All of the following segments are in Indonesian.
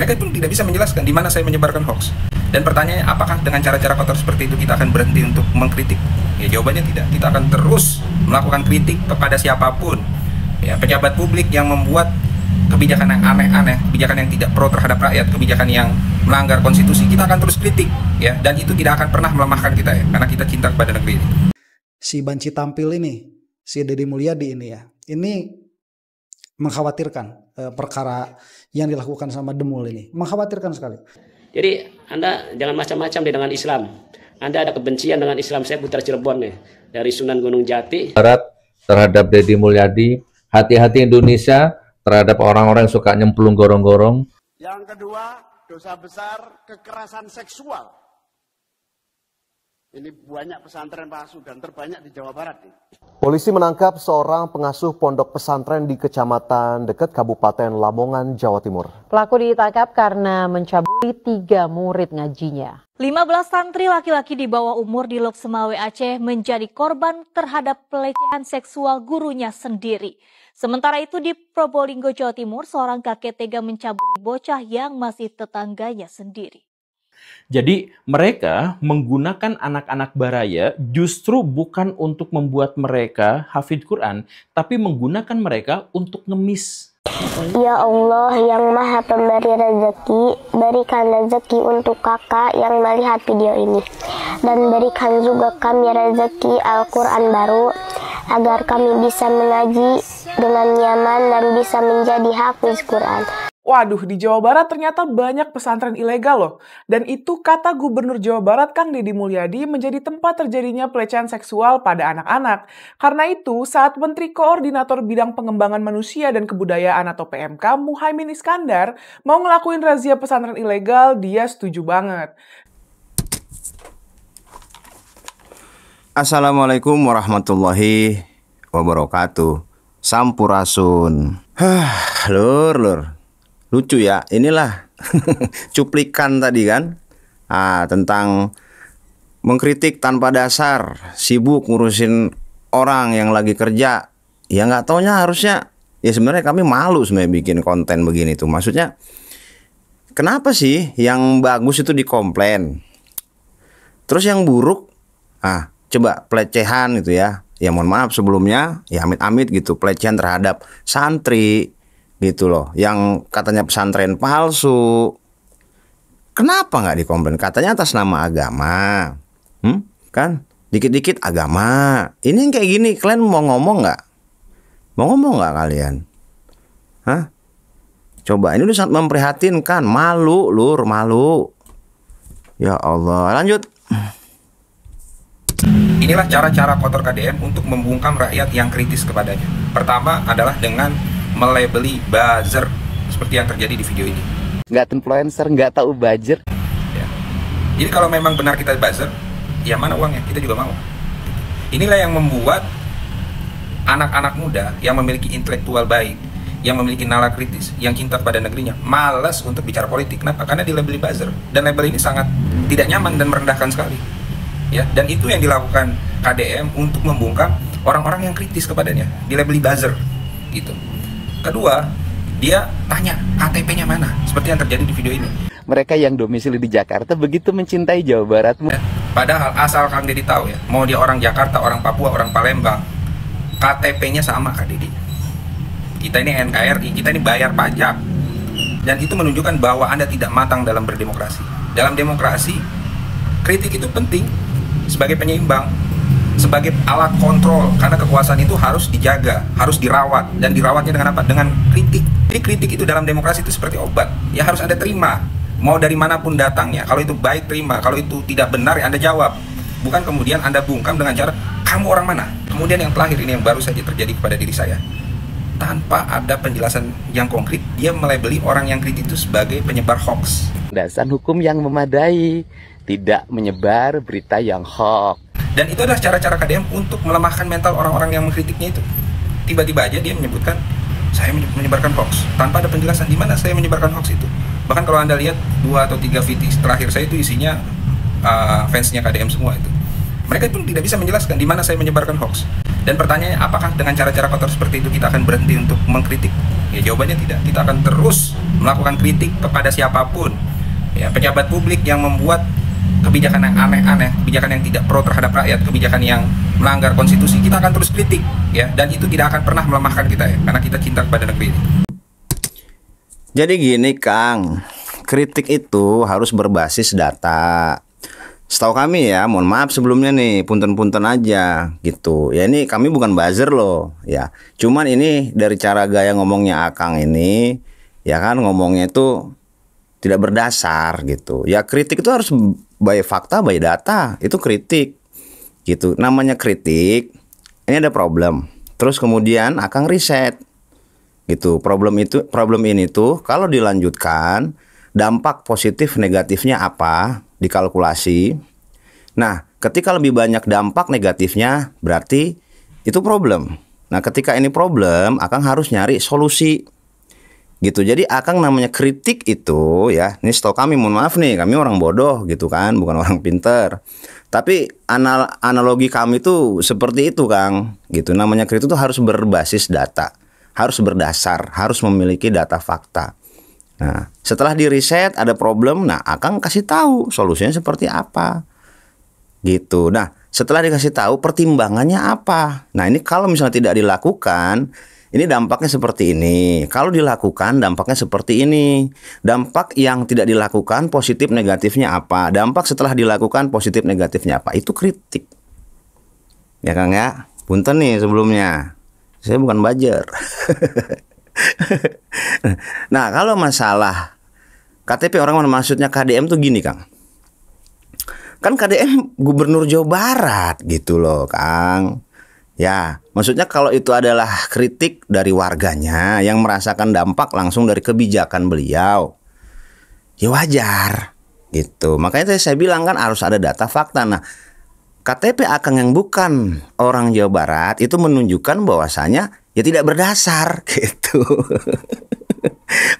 Mereka pun tidak bisa menjelaskan di mana saya menyebarkan hoax. Dan pertanyaannya, apakah dengan cara-cara kotor seperti itu kita akan berhenti untuk mengkritik? Ya jawabannya tidak. Kita akan terus melakukan kritik kepada siapapun. Ya, pejabat publik yang membuat kebijakan yang aneh-aneh, kebijakan yang tidak pro terhadap rakyat, kebijakan yang melanggar konstitusi, kita akan terus kritik, ya. Dan itu tidak akan pernah melemahkan kita, ya, karena kita cinta kepada negeri ini. Si banci tampil ini, si Deddy Mulyadi ini ya, ini mengkhawatirkan perkara yang dilakukan sama Demul ini, mengkhawatirkan sekali. Jadi Anda jangan macam-macam dengan Islam. Anda ada kebencian dengan Islam. Saya Putra Cirebon nih, dari Sunan Gunung Jati. Barat terhadap Deddy Mulyadi, hati-hati Indonesia terhadap orang-orang yang suka nyemplung gorong-gorong. Yang kedua, dosa besar kekerasan seksual. Ini banyak pesantren palsu dan terbanyak di Jawa Barat. Polisi menangkap seorang pengasuh pondok pesantren di kecamatan dekat Kabupaten Lamongan, Jawa Timur. Pelaku ditangkap karena mencabuli 3 murid ngajinya. 15 santri laki-laki di bawah umur di Lok Semawe, Aceh menjadi korban terhadap pelecehan seksual gurunya sendiri. Sementara itu di Probolinggo, Jawa Timur, seorang kakek tega mencabuli bocah yang masih tetangganya sendiri. Jadi mereka menggunakan anak-anak baraya justru bukan untuk membuat mereka hafid Quran, tapi menggunakan mereka untuk ngemis. Ya Allah yang maha pemberi rezeki, berikan rezeki untuk kakak yang melihat video ini. Dan berikan juga kami rezeki Al-Quran baru, agar kami bisa mengaji dengan nyaman dan bisa menjadi hafiz Quran. Waduh, di Jawa Barat ternyata banyak pesantren ilegal loh. Dan itu kata Gubernur Jawa Barat Kang Deddy Mulyadi menjadi tempat terjadinya pelecehan seksual pada anak-anak. Karena itu, saat Menteri Koordinator Bidang Pengembangan Manusia dan Kebudayaan atau PMK Muhaimin Iskandar mau ngelakuin razia pesantren ilegal, dia setuju banget. Assalamualaikum warahmatullahi wabarakatuh. Sampurasun. Lur. Lucu ya, inilah cuplikan tadi kan, tentang mengkritik tanpa dasar, sibuk ngurusin orang yang lagi kerja. Ya nggak taunya harusnya, ya sebenarnya kami malu sebenarnya bikin konten begini tuh. Maksudnya, kenapa sih yang bagus itu dikomplain? Terus yang buruk, coba pelecehan gitu ya. Ya mohon maaf sebelumnya, ya amit-amit gitu, pelecehan terhadap santri gitu loh, yang katanya pesantren palsu. Kenapa nggak dikomplain? Katanya atas nama agama, kan? Dikit-dikit agama. Ini yang kayak gini, kalian mau ngomong nggak? Mau ngomong nggak kalian? Coba, ini udah sangat memprihatinkan. Malu, lur, malu. Ya Allah, lanjut. Inilah cara-cara kotor KDM untuk membungkam rakyat yang kritis kepadanya. Pertama adalah dengan melabeli buzzer seperti yang terjadi di video ini. Nggak influencer, nggak tahu buzzer. Ya. Jadi kalau memang benar kita buzzer, ya mana uangnya? Kita juga mau. Inilah yang membuat anak-anak muda yang memiliki intelektual baik, yang memiliki nalar kritis, yang cinta pada negerinya, malas untuk bicara politik. Kenapa? Karena dilabeli buzzer. Dan label ini sangat tidak nyaman dan merendahkan sekali. Ya, dan itu yang dilakukan KDM untuk membungkam orang-orang yang kritis kepadanya, dilabeli buzzer gitu. Kedua, dia tanya KTP-nya mana, seperti yang terjadi di video ini. Mereka yang domisili di Jakarta begitu mencintai Jawa Barat. Padahal asal Kang Deddy tahu ya, mau dia orang Jakarta, orang Papua, orang Palembang, KTP-nya sama Kang Deddy. Kita ini NKRI, kita ini bayar pajak. Dan itu menunjukkan bahwa Anda tidak matang dalam berdemokrasi. Dalam demokrasi, kritik itu penting sebagai penyeimbang, sebagai alat kontrol, karena kekuasaan itu harus dijaga, harus dirawat, dan dirawatnya dengan apa? Dengan kritik. Jadi kritik itu dalam demokrasi itu seperti obat, ya harus Anda terima, mau dari manapun datangnya. Kalau itu baik terima, kalau itu tidak benar ya Anda jawab, bukan kemudian Anda bungkam dengan cara kamu orang mana. Kemudian yang terakhir ini yang baru saja terjadi kepada diri saya, tanpa ada penjelasan yang konkret, dia melabeli orang yang kritik itu sebagai penyebar hoax. Dasar hukum yang memadai, tidak menyebar berita yang hoax. Dan itu adalah cara-cara KDM untuk melemahkan mental orang-orang yang mengkritiknya itu. Tiba-tiba aja dia menyebutkan, saya menyebarkan hoax, tanpa ada penjelasan di mana saya menyebarkan hoax itu. Bahkan kalau Anda lihat 2 atau 3 VT terakhir saya itu isinya fansnya KDM semua itu. Mereka pun tidak bisa menjelaskan di mana saya menyebarkan hoax. Dan pertanyaannya, apakah dengan cara-cara kotor seperti itu kita akan berhenti untuk mengkritik? Ya jawabannya tidak. Kita akan terus melakukan kritik kepada siapapun, ya, pejabat publik yang membuat kebijakan yang aneh-aneh, kebijakan yang tidak pro terhadap rakyat, kebijakan yang melanggar konstitusi. Kita akan terus kritik, ya, dan itu tidak akan pernah melemahkan kita, ya, karena kita cinta kepada negeri ini. Jadi gini Kang, kritik itu harus berbasis data. Setahu kami ya, mohon maaf sebelumnya nih, punten-punten aja gitu. Ya ini kami bukan buzzer loh, ya. Cuman ini dari cara gaya ngomongnya Akang ini, ya kan, ngomongnya itu tidak berdasar gitu. Ya kritik itu harus by fakta, by data. Itu kritik gitu. Namanya kritik, ini ada problem. Terus kemudian Akang riset gitu. Problem ini tuh kalau dilanjutkan, dampak positif negatifnya apa, dikalkulasi. Nah, ketika lebih banyak dampak negatifnya, berarti itu problem. Nah, ketika ini problem, Akang harus nyari solusi gitu. Jadi Akang namanya kritik itu, ya, ini setahu kami, mohon maaf nih, kami orang bodoh gitu kan, bukan orang pinter. Tapi analogi kami tuh seperti itu Kang gitu. Namanya kritik itu harus berbasis data, harus berdasar, harus memiliki data fakta. Nah, setelah di riset ada problem, nah Akang kasih tahu solusinya seperti apa gitu. Nah, setelah dikasih tahu pertimbangannya apa. Nah, ini kalau misalnya tidak dilakukan, ini dampaknya seperti ini. Kalau dilakukan, dampaknya seperti ini. Dampak yang tidak dilakukan, positif negatifnya apa. Dampak setelah dilakukan, positif negatifnya apa. Itu kritik. Ya Kang ya. Punten nih sebelumnya, saya bukan buzzer. Nah, kalau masalah KTP orang mana, maksudnya KDM tuh gini Kang. Kan KDM Gubernur Jawa Barat gitu loh Kang. Ya, maksudnya kalau itu adalah kritik dari warganya yang merasakan dampak langsung dari kebijakan beliau, ya wajar gitu. Makanya saya bilang kan harus ada data fakta. Nah, KTP Akang yang bukan orang Jawa Barat itu menunjukkan bahwasanya ya tidak berdasar gitu.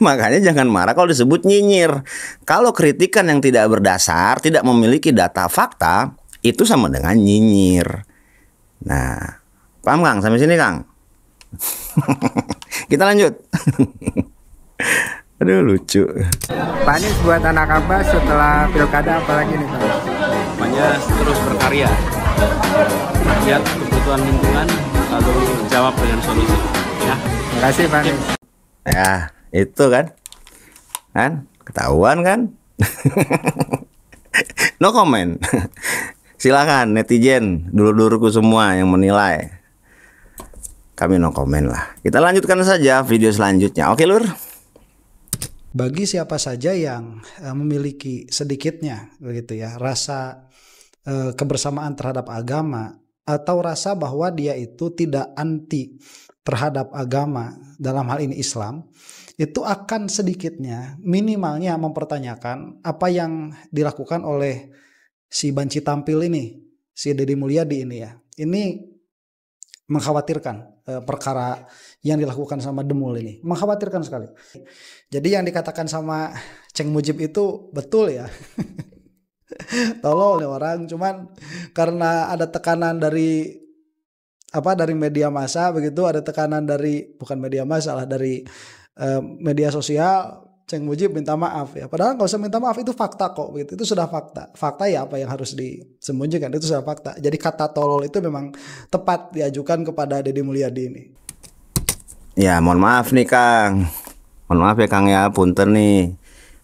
Makanya jangan marah kalau disebut nyinyir. Kalau kritikan yang tidak berdasar, tidak memiliki data fakta, itu sama dengan nyinyir. Nah, paham Kang? Sampai sini Kang? Kita lanjut. Aduh lucu. Pak Anies buat anak Abah setelah pilkada apalagi nih Pak? Namanya terus berkarya, rakyat, kebutuhan lingkungan, lalu jawab dengan solusi. Ya. Terima kasih Pak Anies. Ya, itu kan ketahuan kan. No comment. Silakan netizen, dulur-dulurku semua yang menilai. Kami no comment lah. Kita lanjutkan saja video selanjutnya. Oke Lur. Bagi siapa saja yang memiliki sedikitnya begitu ya rasa kebersamaan terhadap agama, atau rasa bahwa dia itu tidak anti terhadap agama, dalam hal ini Islam, itu akan sedikitnya minimalnya mempertanyakan apa yang dilakukan oleh si banci tampil ini, si Deddy Mulyadi ini ya. Ini mengkhawatirkan perkara yang dilakukan sama Demul ini. Mengkhawatirkan sekali. Jadi yang dikatakan sama Ceng Mujib itu betul ya. Tolol nih orang, cuman karena ada tekanan dari media massa begitu, ada tekanan dari bukan media massa lah, dari media sosial, Ceng Mujib minta maaf ya. Padahal nggak usah minta maaf, itu fakta kok begitu. Itu sudah fakta. Fakta ya apa yang harus disembunyikan, itu sudah fakta. Jadi kata tolol itu memang tepat diajukan kepada Deddy Mulyadi ini. Ya, mohon maaf nih Kang. Mohon maaf ya Kang ya, punten nih.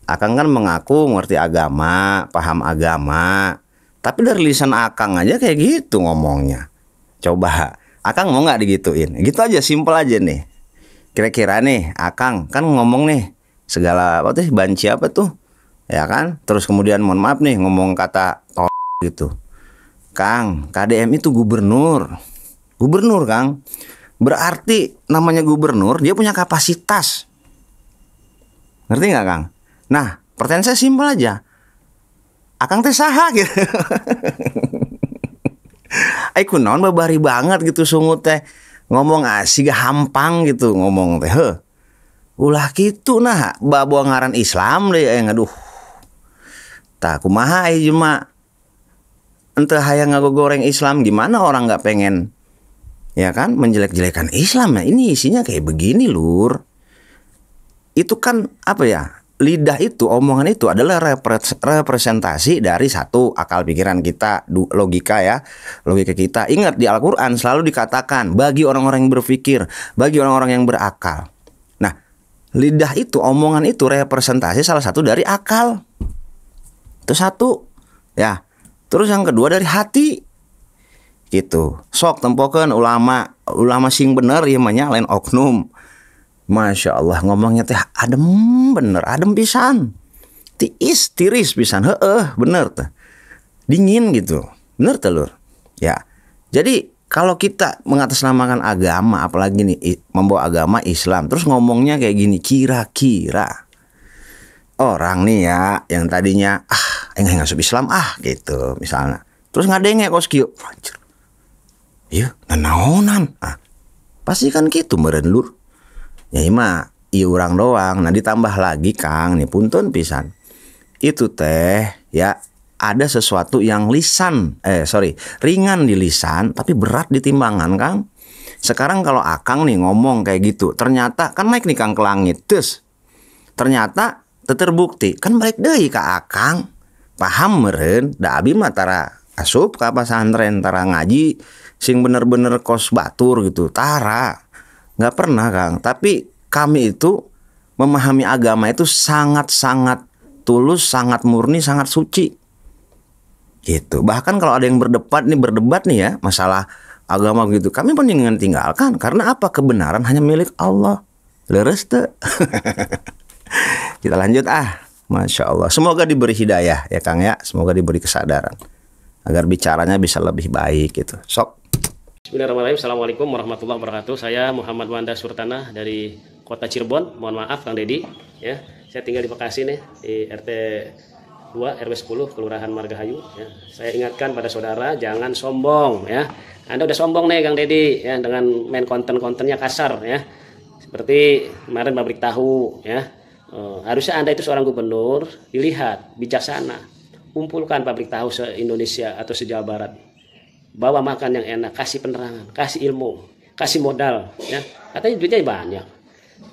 Akang kan mengaku ngerti agama, paham agama. Tapi dari lisan Akang aja kayak gitu ngomongnya. Coba, Akang mau nggak digituin? Gitu aja, simpel aja nih. Kira-kira nih, Akang kan ngomong nih segala apa tuh, banci apa tuh, ya kan? Terus kemudian mohon maaf nih ngomong kata gitu. Kang, KDM itu gubernur Kang. Berarti namanya gubernur, dia punya kapasitas. Ngerti nggak Kang? Nah, pertanyaan saya simpel aja. Akang teh saha gitu. Aku naon babari banget gitu sungut teh. Ngomong asih gampang gitu ngomong teh. Ulah gitu nah bawa ngaran Islam deh aduh. Tak kumaha ieu mah. Entah hayang ngagoreng Islam, gimana orang nggak pengen ya kan menjelek-jelekan Islam ya. Ini isinya kayak begini Lur. itu kan apa ya? Lidah itu, omongan itu adalah representasi dari satu akal pikiran kita, logika ya, logika kita. Ingat di Al-Quran selalu dikatakan bagi orang-orang yang berpikir, bagi orang-orang yang berakal. Nah, lidah itu, omongan itu representasi salah satu dari akal. Itu satu, ya. Terus yang kedua dari hati, gitu. Sok tempokeun ulama sing bener ieu mah nya lain oknum. Masya Allah ngomongnya teh adem bener, adem pisan, tiris pisan, bener teh, dingin gitu, bener telur, ya. Jadi kalau kita mengatasnamakan agama, apalagi nih membawa agama Islam, terus ngomongnya kayak gini, kira-kira orang nih ya yang tadinya enggak ngasup Islam gitu misalnya, terus ngadenge kos kieu, iya nanaonan, pasti kan gitu meureun lur. Ya mah iya orang doang. Nah ditambah lagi Kang nih punten pisan. Itu teh ya ada sesuatu yang ringan di lisan tapi berat di timbangan Kang. Sekarang kalau Akang nih ngomong kayak gitu, ternyata kan naik nih Kang ke langit. Terus ternyata terbukti kan balik deui ka Akang. Paham meureun da abi mah tara asup ka pesantren, tara ngaji sing bener-bener kos batur gitu. Tara nggak pernah Kang, tapi kami itu memahami agama itu sangat-sangat tulus, sangat murni, sangat suci gitu. Bahkan kalau ada yang berdebat nih ya masalah agama gitu, kami mendingan tinggalkan. Karena apa? Kebenaran hanya milik Allah. Leres teh. Kita lanjut Masya Allah. Semoga diberi hidayah ya Kang ya, semoga diberi kesadaran agar bicaranya bisa lebih baik gitu. Sok. Bismillahirrahmanirrahim. Assalamualaikum warahmatullahi wabarakatuh. Saya Muhammad Wanda Surtana dari Kota Cirebon. Mohon maaf Kang Dedi ya. Saya tinggal di Bekasi nih, di RT 2 RW 10 Kelurahan Margahayu ya. Saya ingatkan pada saudara jangan sombong ya. Anda udah sombong nih Kang Dedi ya dengan main konten-kontennya kasar ya. Seperti kemarin pabrik tahu ya. Harusnya Anda itu seorang gubernur, dilihat bijaksana. Kumpulkan pabrik tahu se-Indonesia atau se-Jawa Barat. Bawa makan yang enak, kasih penerangan, kasih ilmu, kasih modal ya. Katanya duitnya banyak.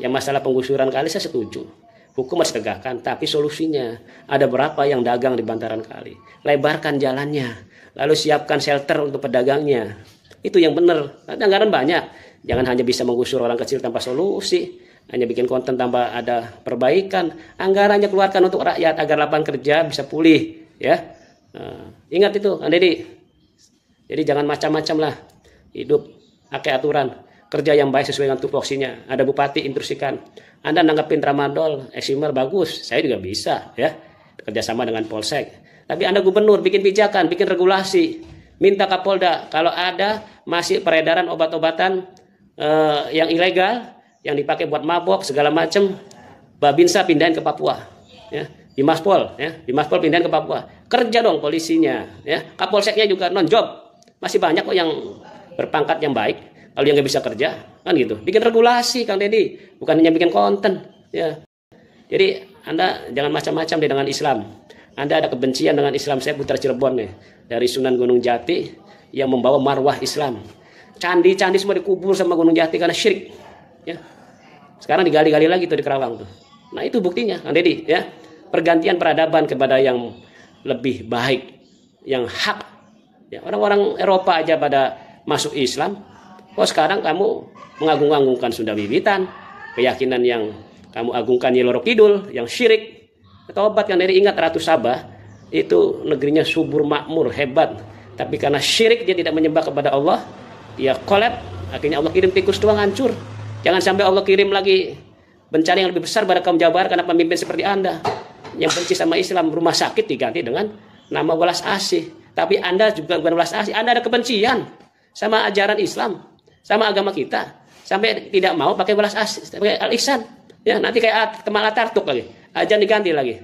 Yang masalah penggusuran kali saya setuju. Hukum harus tegakkan, tapi solusinya ada berapa yang dagang di bantaran kali. Lebarkan jalannya, lalu siapkan shelter untuk pedagangnya. Itu yang benar. Anggaran banyak. Jangan hanya bisa menggusur orang kecil tanpa solusi, hanya bikin konten tanpa ada perbaikan. Anggarannya keluarkan untuk rakyat agar lapangan kerja bisa pulih ya. Ingat itu Kang Dedi. Jadi jangan macam-macam lah. Hidup pakai aturan. Kerja yang baik sesuai dengan tupoksinya. Ada bupati instruksikan. Anda nanggapin tramadol, eksimer bagus. Saya juga bisa ya. Kerjasama dengan Polsek. Tapi Anda gubernur bikin pijakan, bikin regulasi. Minta Kapolda kalau ada masih peredaran obat-obatan yang ilegal, yang dipakai buat mabok segala macam, Babinsa pindahin ke Papua. Ya. Dimaspol pindahin ke Papua. Kerja dong polisinya. Ya. Kapolseknya juga non-job. Masih banyak kok yang berpangkat yang baik. Kalau yang nggak bisa kerja, kan gitu. Bikin regulasi, Kang Dedi. Bukan hanya bikin konten. Ya. Jadi Anda jangan macam-macam dengan Islam. Anda ada kebencian dengan Islam. Saya putra Cirebon nih. Dari Sunan Gunung Jati yang membawa marwah Islam. Candi-candi semua dikubur sama Gunung Jati karena syirik. Ya. Sekarang digali-gali lagi tuh di Kerawang tuh. Nah itu buktinya, Kang Dedi. Ya. Pergantian peradaban kepada yang lebih baik, yang hak. Ya, orang-orang Eropa aja pada masuk Islam. Kok sekarang kamu mengagung-agungkan Sunda Wiwitan, keyakinan yang kamu agungkan Nyi Roro Kidul, yang syirik. Tobat Kang Dedi, ingat Ratu Sabah itu negerinya subur makmur hebat, tapi karena syirik dia tidak menyembah kepada Allah, dia kolab. Akhirnya Allah kirim tikus tuang hancur. Jangan sampai Allah kirim lagi bencana yang lebih besar pada kaum Jawa Barat karena pemimpin seperti Anda yang benci sama Islam. Rumah sakit diganti dengan nama welas asih. Tapi Anda juga bukan welas asih. Anda ada kebencian sama ajaran Islam, sama agama kita, sampai tidak mau pakai welas asih, pakai al-ihsan. Ya, nanti kayak Kemal Atatürk lagi, ajan diganti lagi.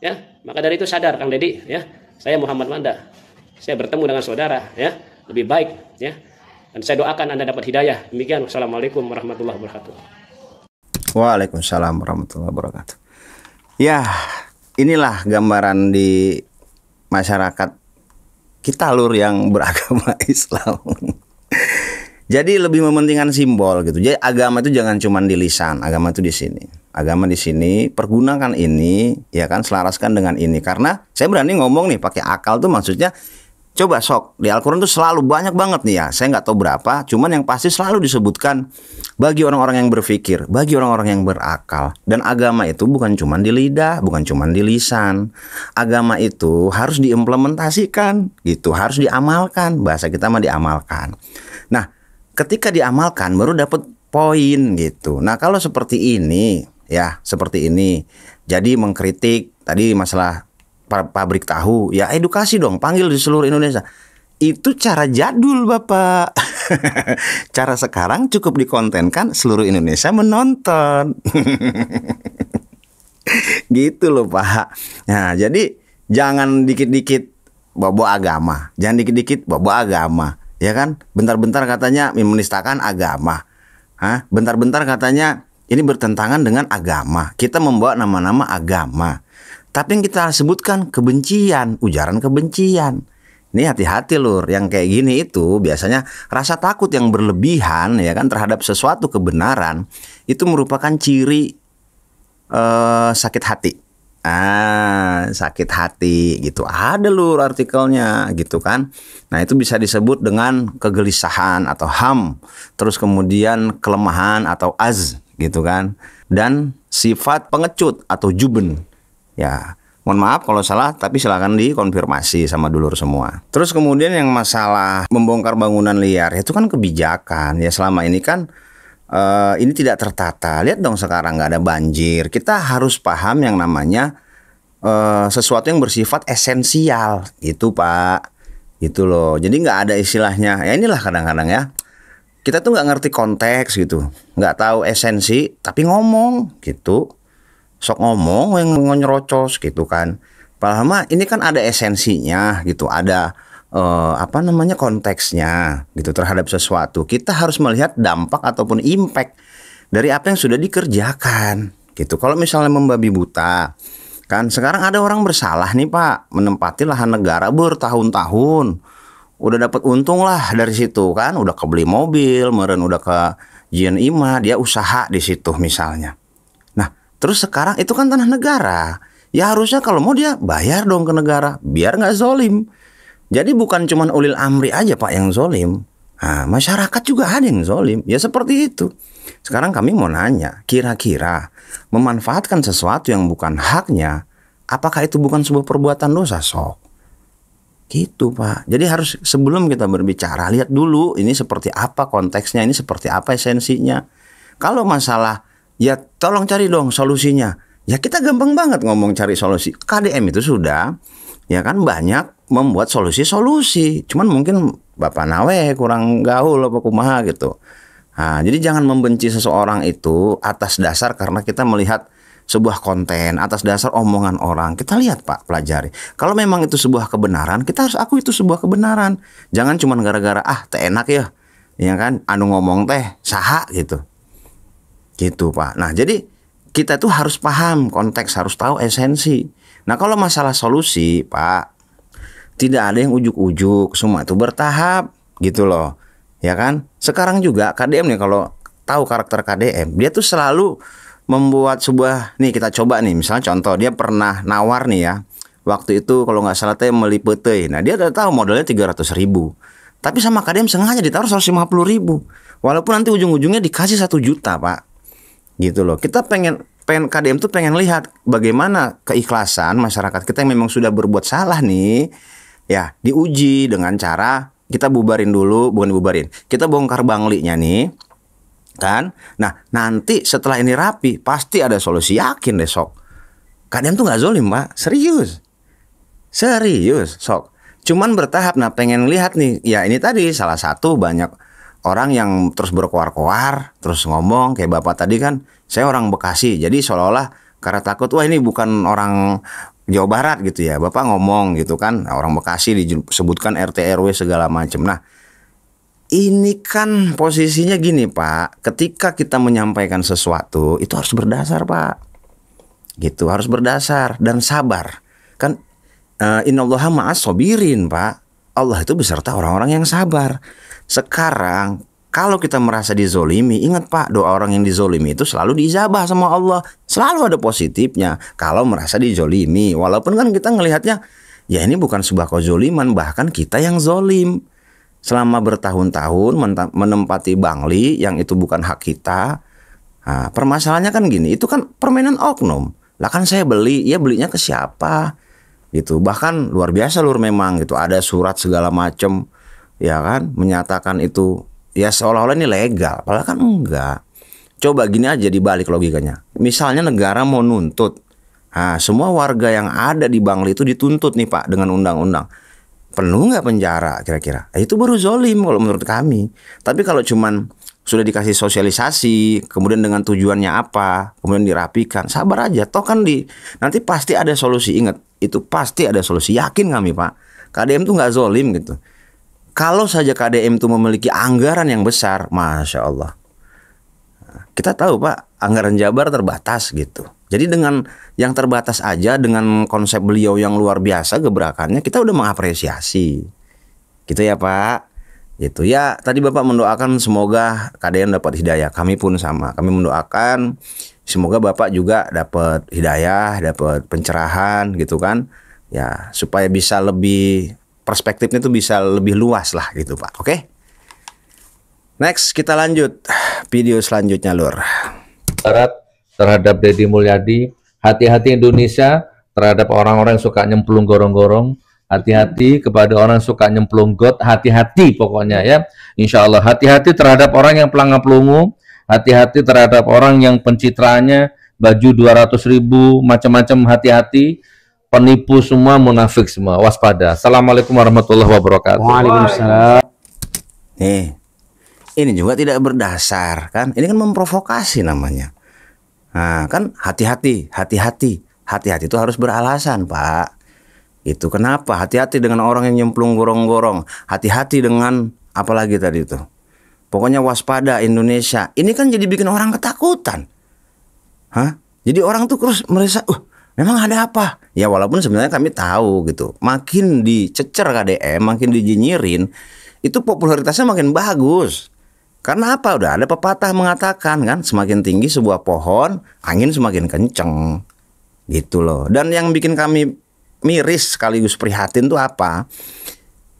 Ya, maka dari itu sadar Kang Dedi. Ya, saya Muhammad Wanda. Saya bertemu dengan saudara. Ya, lebih baik. Ya, dan saya doakan Anda dapat hidayah. Demikian. Wassalamualaikum warahmatullahi wabarakatuh. Waalaikumsalam warahmatullahi wabarakatuh. Ya, inilah gambaran di masyarakat kita lur yang beragama Islam. Jadi lebih mementingkan simbol gitu. Jadi agama itu jangan cuma di lisan, agama itu di sini. Agama di sini, pergunakan ini, ya kan, selaraskan dengan ini. Karena saya berani ngomong nih pakai akal tuh maksudnya, coba sok di Al-Quran tuh selalu banyak banget nih ya. Saya nggak tahu berapa, cuman yang pasti selalu disebutkan bagi orang-orang yang berpikir, bagi orang-orang yang berakal. Dan agama itu bukan cuma di lidah, bukan cuma di lisan. Agama itu harus diimplementasikan, gitu, harus diamalkan. Bahasa kita mah diamalkan. Nah, ketika diamalkan baru dapat poin gitu. Nah, kalau seperti ini, ya seperti ini. Jadi mengkritik tadi masalah pabrik tahu, ya edukasi dong, panggil di seluruh Indonesia. Itu cara jadul Bapak. Cara sekarang cukup dikontenkan, seluruh Indonesia menonton. Gitu loh Pak. Nah, jadi jangan dikit-dikit bawa agama, jangan dikit-dikit bawa agama, ya kan? Bentar-bentar katanya menistakan agama, bentar-bentar katanya ini bertentangan dengan agama. Kita membawa nama-nama agama, tapi yang kita sebutkan kebencian, ujaran kebencian. Ini hati-hati lur, yang kayak gini itu biasanya rasa takut yang berlebihan, ya kan, terhadap sesuatu kebenaran itu merupakan ciri sakit hati. Sakit hati gitu. Ada lur artikelnya gitu kan. Nah, itu bisa disebut dengan kegelisahan atau ham. Terus kemudian kelemahan atau gitu kan. Dan sifat pengecut atau juben. Ya, mohon maaf kalau salah, tapi silakan dikonfirmasi sama dulur semua. Terus kemudian yang masalah membongkar bangunan liar, itu kan kebijakan. Ya selama ini kan ini tidak tertata. Lihat dong sekarang nggak ada banjir. Kita harus paham yang namanya sesuatu yang bersifat esensial, gitu Pak. Gitu loh. Jadi nggak ada istilahnya. Ya inilah kadang-kadang ya. Kita tuh nggak ngerti konteks gitu, nggak tahu esensi, tapi ngomong gitu. Sok ngomong yang nyerocos gitu kan. Padahal mah ini kan ada esensinya gitu, ada konteksnya gitu terhadap sesuatu. Kita harus melihat dampak ataupun impact dari apa yang sudah dikerjakan gitu. Kalau misalnya membabi buta, kan sekarang ada orang bersalah nih Pak, menempati lahan negara bertahun-tahun, udah dapat untung lah dari situ kan, udah kebeli mobil, meren udah ke Jian Ima, dia usaha di situ misalnya. Nah, terus sekarang itu kan tanah negara, ya harusnya kalau mau dia bayar dong ke negara, biar nggak zolim. Jadi bukan cuma ulil amri aja Pak yang zolim, nah, masyarakat juga ada yang zolim. Ya seperti itu. Sekarang kami mau nanya, kira-kira memanfaatkan sesuatu yang bukan haknya, apakah itu bukan sebuah perbuatan dosa sok? Gitu Pak. Jadi harus sebelum kita berbicara, lihat dulu ini seperti apa konteksnya, ini seperti apa esensinya. Kalau masalah, ya tolong cari dong solusinya. Ya kita gampang banget ngomong cari solusi. KDM itu sudah, ya kan, banyak membuat solusi-solusi. Cuman mungkin Bapak Nawe kurang gaul apa kumaha gitu. Nah, jadi jangan membenci seseorang itu atas dasar karena kita melihat sebuah konten, atas dasar omongan orang. Kita lihat Pak, pelajari. Kalau memang itu sebuah kebenaran, kita harus akui itu sebuah kebenaran. Jangan cuma gara-gara teh enak ya kan, anu ngomong teh saha gitu. Gitu Pak. Nah, jadi kita tuh harus paham konteks, harus tahu esensi. Nah, kalau masalah solusi Pak, tidak ada yang ujuk-ujuk, semua itu bertahap gitu loh. Ya kan? Sekarang juga KDM nih, kalau tahu karakter KDM, dia tuh selalu membuat sebuah, nih kita coba nih, misalnya contoh, dia pernah nawar nih ya, waktu itu kalau nggak salah teh melipete. Nah, dia udah tahu modalnya 300.000, tapi sama KDM sengaja ditaruh 150.000, walaupun nanti ujung-ujungnya dikasih 1 juta Pak. Gitu loh. Kita pengen KDM tuh pengen lihat bagaimana keikhlasan masyarakat kita yang memang sudah berbuat salah nih, ya diuji dengan cara kita bubarin dulu, bukan bubarin, kita bongkar banglinya nih kan. Nah, nanti setelah ini rapi pasti ada solusi, yakin deh sok. KDM tuh nggak zolim Pak, serius sok. Cuman bertahap. Nah, pengen lihat nih, ya ini tadi salah satu banyak orang yang terus berkoar-koar, terus ngomong kayak Bapak tadi kan, saya orang Bekasi, jadi seolah-olah karena takut wah ini bukan orang Jawa Barat gitu ya, Bapak ngomong gitu kan, orang Bekasi disebutkan RT RW segala macam. Nah, ini kan posisinya gini Pak, ketika kita menyampaikan sesuatu itu harus berdasar Pak, gitu, harus berdasar dan sabar kan. Innallaha ma'as sabirin Pak, Allah itu beserta orang-orang yang sabar. Sekarang Kalau kita merasa dizolimi, ingat Pak, doa orang yang dizolimi itu selalu diijabah sama Allah. Selalu ada positifnya kalau merasa dizolimi. Walaupun kan kita ngelihatnya, ya ini bukan sebuah kezoliman, bahkan kita yang zolim. Selama bertahun-tahun menempati bangli yang itu bukan hak kita. Nah, permasalahannya kan gini, itu kan permainan oknum. Lah kan saya beli, ya belinya ke siapa? Gitu. Bahkan luar biasa lur memang gitu. Ada surat segala macam, ya kan, menyatakan itu ya seolah-olah ini legal, padahal kan enggak. Coba gini aja dibalik logikanya. Misalnya negara mau nuntut, nah, semua warga yang ada di Bangli itu dituntut nih Pak dengan undang-undang. Penuh nggak penjara kira-kira? Itu baru zolim kalau menurut kami. Tapi kalau cuman sudah dikasih sosialisasi, kemudian dengan tujuannya apa, kemudian dirapikan, sabar aja. Toh kan nanti pasti ada solusi. Ingat, itu pasti ada solusi. Yakin kami Pak. KDM tuh nggak zolim gitu. Kalau saja KDM itu memiliki anggaran yang besar, Masya Allah. Kita tahu Pak, anggaran Jabar terbatas gitu. Jadi dengan yang terbatas aja, dengan konsep beliau yang luar biasa gebrakannya, kita udah mengapresiasi. Gitu ya Pak. Gitu ya, tadi Bapak mendoakan semoga KDM dapat hidayah. Kami pun sama, kami mendoakan semoga Bapak juga dapat hidayah, dapat pencerahan gitu kan. Ya, supaya bisa lebih, perspektifnya itu bisa lebih luas lah gitu Pak. Oke? Next kita lanjut video selanjutnya lur. Barat terhadap Deddy Mulyadi, hati-hati Indonesia terhadap orang-orang yang suka nyemplung gorong-gorong, hati-hati kepada orang yang suka nyemplung got, hati-hati pokoknya ya. Insya Allah hati-hati terhadap orang yang pelangap-pelungu, hati-hati terhadap orang yang pencitraannya baju 200.000 macam-macam, hati-hati. Penipu semua, munafik semua, waspada. Assalamualaikum warahmatullahi wabarakatuh. Waalaikumsalam. Nih, ini juga tidak berdasar kan? Ini kan memprovokasi namanya. Nah, kan hati-hati, hati-hati. Hati-hati itu harus beralasan, Pak. Itu kenapa? Hati-hati dengan orang yang nyemplung gorong-gorong. Hati-hati dengan apa lagi tadi itu? Pokoknya waspada Indonesia. Ini kan jadi bikin orang ketakutan. Hah? Jadi orang tuh terus merasa, memang ada apa? Ya walaupun sebenarnya kami tahu gitu. Makin dicecer KDM, makin dijinyirin, itu popularitasnya makin bagus. Karena apa? Udah ada pepatah mengatakan kan, semakin tinggi sebuah pohon, angin semakin kenceng. Gitu loh. Dan yang bikin kami miris sekaligus prihatin tuh apa?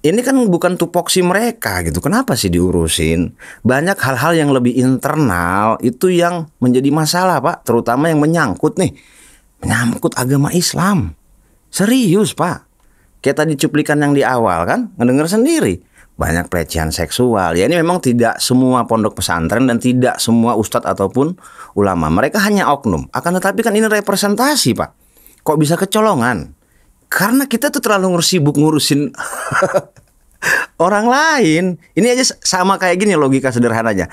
Ini kan bukan tupoksi mereka gitu. Kenapa sih diurusin? Banyak hal-hal yang lebih internal itu yang menjadi masalah Pak. Terutama yang menyangkut menyangkut agama Islam. Serius Pak. Kayak tadi cuplikan yang di awal kan, ngedenger sendiri. Banyak pelecehan seksual. Ya ini memang tidak semua pondok pesantren dan tidak semua ustadz ataupun ulama. Mereka hanya oknum. Akan tetapi kan ini representasi Pak. Kok bisa kecolongan? Karena kita tuh terlalu sibuk ngurusin orang lain. Ini aja sama kayak gini logika sederhananya.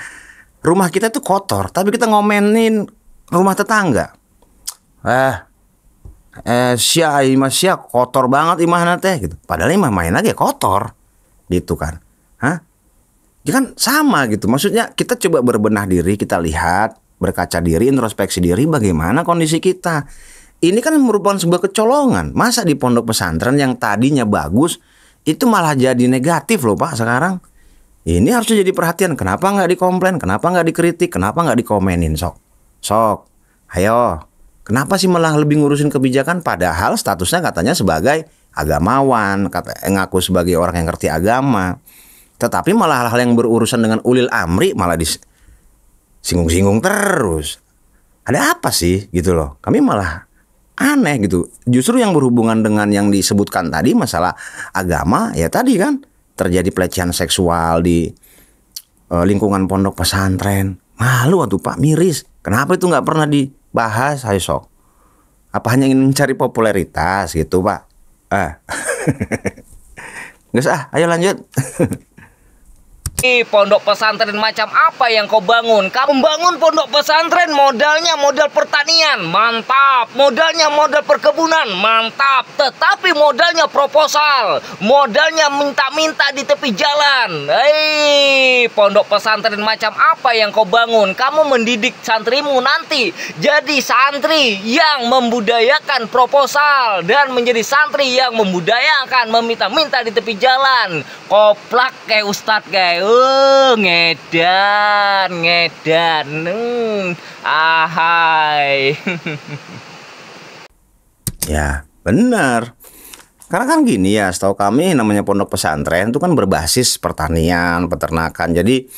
Rumah kita tuh kotor, tapi kita ngomenin rumah tetangga. Sia kotor banget imahna teh gitu. Padahal imah main aja kotor. Gitu kan. Hah? Ya kan sama gitu. Maksudnya kita coba berbenah diri, kita lihat, berkaca diri, introspeksi diri bagaimana kondisi kita. Ini kan merupakan sebuah kecolongan. Masa di pondok pesantren yang tadinya bagus itu malah jadi negatif loh Pak sekarang. Ini harus jadi perhatian. Kenapa nggak dikomplain? Kenapa nggak dikritik? Kenapa nggak dikomenin? Sok. Ayo. Kenapa sih malah lebih ngurusin kebijakan? Padahal statusnya katanya sebagai agamawan, ngaku sebagai orang yang ngerti agama. Tetapi malah hal-hal yang berurusan dengan ulil amri malah disinggung-singgung terus. Ada apa sih gitu loh? Kami malah aneh gitu. Justru yang berhubungan dengan yang disebutkan tadi masalah agama, ya tadi kan terjadi pelecehan seksual di lingkungan pondok pesantren. Malu atuh Pak, miris. Kenapa itu nggak pernah dibahas? Ayo sok. Apa hanya ingin mencari popularitas gitu Pak? Nggak usah, ayo lanjut. Pondok pesantren macam apa yang kau bangun? Kamu bangun pondok pesantren modalnya modal pertanian, mantap. Modalnya modal perkebunan, mantap. Tetapi modalnya proposal, modalnya minta-minta di tepi jalan. Pondok pesantren macam apa yang kau bangun? Kamu mendidik santrimu nanti jadi santri yang membudayakan proposal dan menjadi santri yang membudayakan meminta-minta di tepi jalan. Koplak kayak ustadz kayak. Ngedan. Ahai. Ya, benar. Karena kan gini ya, setahu kami namanya pondok pesantren itu kan berbasis pertanian, peternakan. Jadi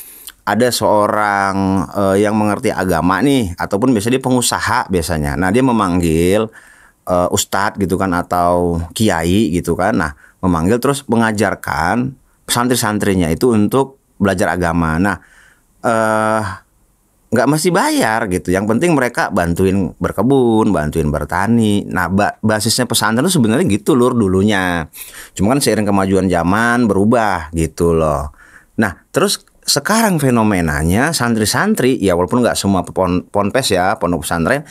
ada seorang yang mengerti agama nih, ataupun biasanya dia pengusaha biasanya. Nah, dia memanggil ustadz gitu kan, atau kiai gitu kan. Nah, memanggil terus mengajarkan santri-santrinya itu untuk belajar agama. Nah, nggak mesti bayar gitu. Yang penting mereka bantuin berkebun, bantuin bertani. Nah, basisnya pesantren itu sebenarnya gitu lur dulunya. Cuma kan seiring kemajuan zaman berubah gitu loh. Nah, terus sekarang fenomenanya santri-santri, ya walaupun nggak semua ponpes ya, pondok pesantren,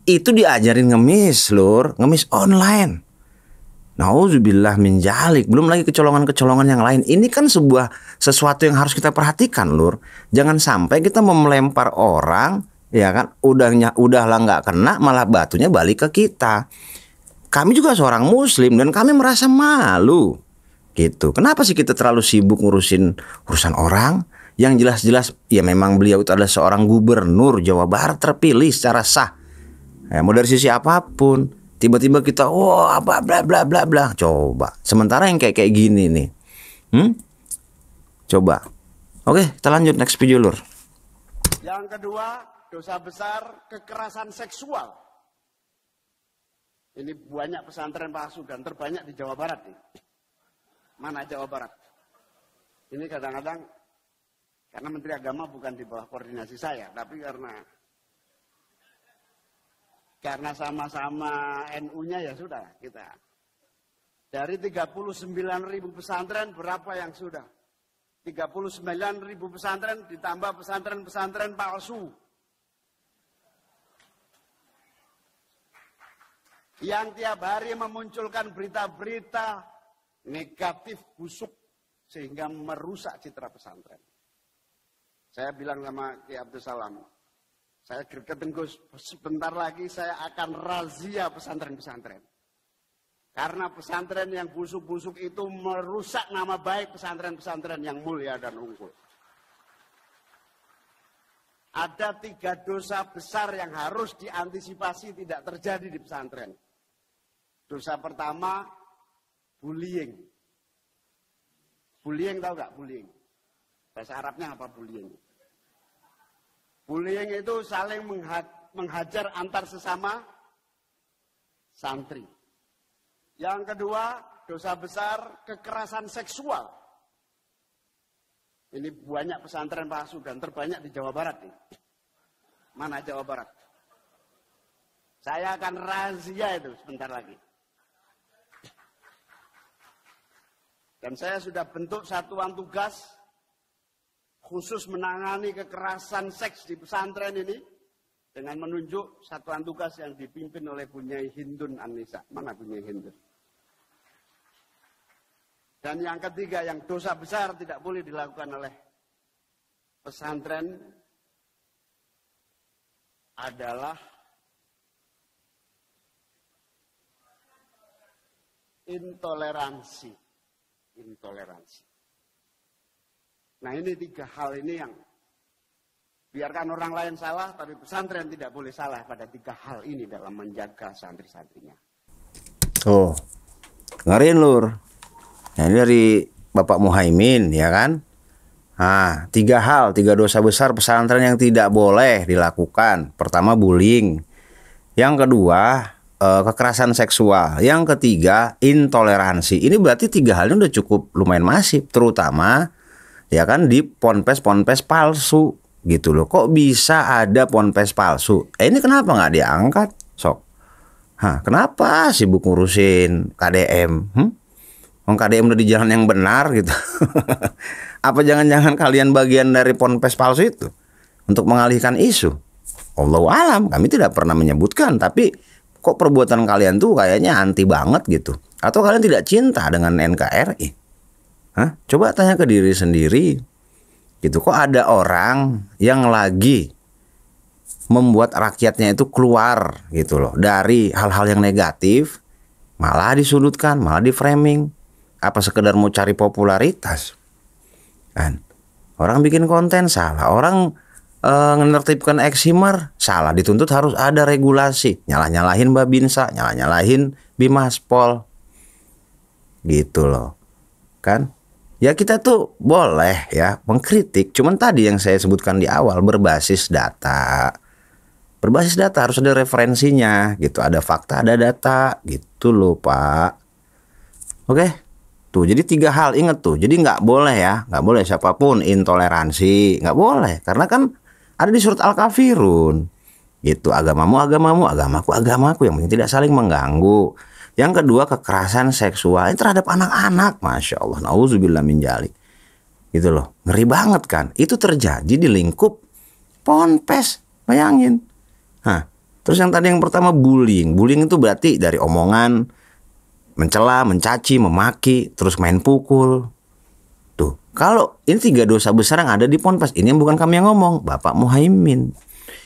itu diajarin ngemis lur, ngemis online. Nauzubillah min dzalik. Belum lagi kecolongan-kecolongan yang lain. Ini kan sesuatu yang harus kita perhatikan lur. Jangan sampai kita melempar orang, ya kan, udahlah nggak kena, malah batunya balik ke kita. Kami juga seorang muslim dan kami merasa malu gitu. Kenapa sih kita terlalu sibuk ngurusin urusan orang yang jelas-jelas ya memang beliau itu adalah seorang gubernur Jawa Barat terpilih secara sah. Ya, mau dari sisi apapun. Tiba-tiba kita apa bla bla bla bla. Coba. Sementara yang kayak gini nih. Coba. Oke, kita lanjut next video lur. Yang kedua, dosa besar kekerasan seksual. Ini banyak pesantren palsu dan terbanyak di Jawa Barat nih. Mana Jawa Barat? Ini kadang-kadang karena Menteri Agama bukan di bawah koordinasi saya, tapi karena sama-sama NU-nya ya sudah kita. Dari 39.000 pesantren berapa yang sudah? 39.000 pesantren ditambah pesantren-pesantren palsu. Yang tiap hari memunculkan berita-berita negatif busuk sehingga merusak citra pesantren. Saya bilang sama Ki Abdul Salam, saya gregetin Gus, sebentar lagi saya akan razia pesantren-pesantren. Karena pesantren yang busuk-busuk itu merusak nama baik pesantren-pesantren yang mulia dan unggul. Ada 3 dosa besar yang harus diantisipasi tidak terjadi di pesantren. Dosa pertama, bullying. Bullying tahu nggak bullying? Bahasa Arabnya apa bullying? Bullying itu saling menghajar antar sesama santri. Yang kedua, dosa besar kekerasan seksual. Ini banyak pesantren palsu dan terbanyak di Jawa Barat nih. Mana Jawa Barat? Saya akan razia itu sebentar lagi. Dan saya sudah bentuk satuan tugas khusus menangani kekerasan seks di pesantren ini dengan menunjuk satuan tugas yang dipimpin oleh Bunyai Hindun An-Nisa. Mana Bunyai Hindun? Dan yang ketiga, yang dosa besar tidak boleh dilakukan oleh pesantren adalah intoleransi. Nah, ini 3 hal ini yang biarkan orang lain salah, tapi pesantren tidak boleh salah pada 3 hal ini dalam menjaga santri-santrinya. Tuh, dengerin lur. Nah, ini dari Bapak Muhaimin ya kan. Nah, 3 hal, 3 dosa besar pesantren yang tidak boleh dilakukan. Pertama bullying. Yang kedua kekerasan seksual. Yang ketiga intoleransi. Ini berarti 3 hal ini udah cukup lumayan masif, terutama ya kan di ponpes palsu gitu loh. Kok bisa ada ponpes palsu? Ini kenapa nggak diangkat? Sok. Kenapa sibuk ngurusin KDM? KDM udah di jalan yang benar gitu. Apa jangan-jangan kalian bagian dari ponpes palsu itu untuk mengalihkan isu? Allahu alam, kami tidak pernah menyebutkan, tapi kok perbuatan kalian tuh kayaknya anti banget gitu. Atau kalian tidak cinta dengan NKRI? Coba tanya ke diri sendiri gitu. Kok ada orang yang lagi membuat rakyatnya itu keluar gitu loh dari hal-hal yang negatif, malah disudutkan, malah di framing. Apa sekedar mau cari popularitas kan? Orang bikin konten salah, orang menertibkan eksimer salah, dituntut harus ada regulasi. Nyalah-nyalahin Babinsa, nyalah-nyalahin Bimaspol. Gitu loh. Kan? Ya kita tuh boleh ya mengkritik, cuman tadi yang saya sebutkan di awal berbasis data. Berbasis data harus ada referensinya gitu, ada fakta, ada data gitu loh Pak. Oke, tuh jadi 3 hal inget tuh. Jadi nggak boleh ya, nggak boleh siapapun intoleransi, nggak boleh karena kan ada di surat Al-Kafirun gitu, agamamu agamamu, agamaku agamaku, yang penting tidak saling mengganggu. Yang kedua kekerasan seksual terhadap anak-anak, masya Allah, nauzubillah min dzalik. Gitu loh, ngeri banget kan? Itu terjadi di lingkup ponpes, bayangin. Nah, terus yang tadi yang pertama bullying. Bullying itu berarti dari omongan, mencela, mencaci, memaki, terus main pukul. Tuh, kalau ini 3 dosa besar yang ada di ponpes, ini yang bukan kami yang ngomong, Bapak Muhaimin.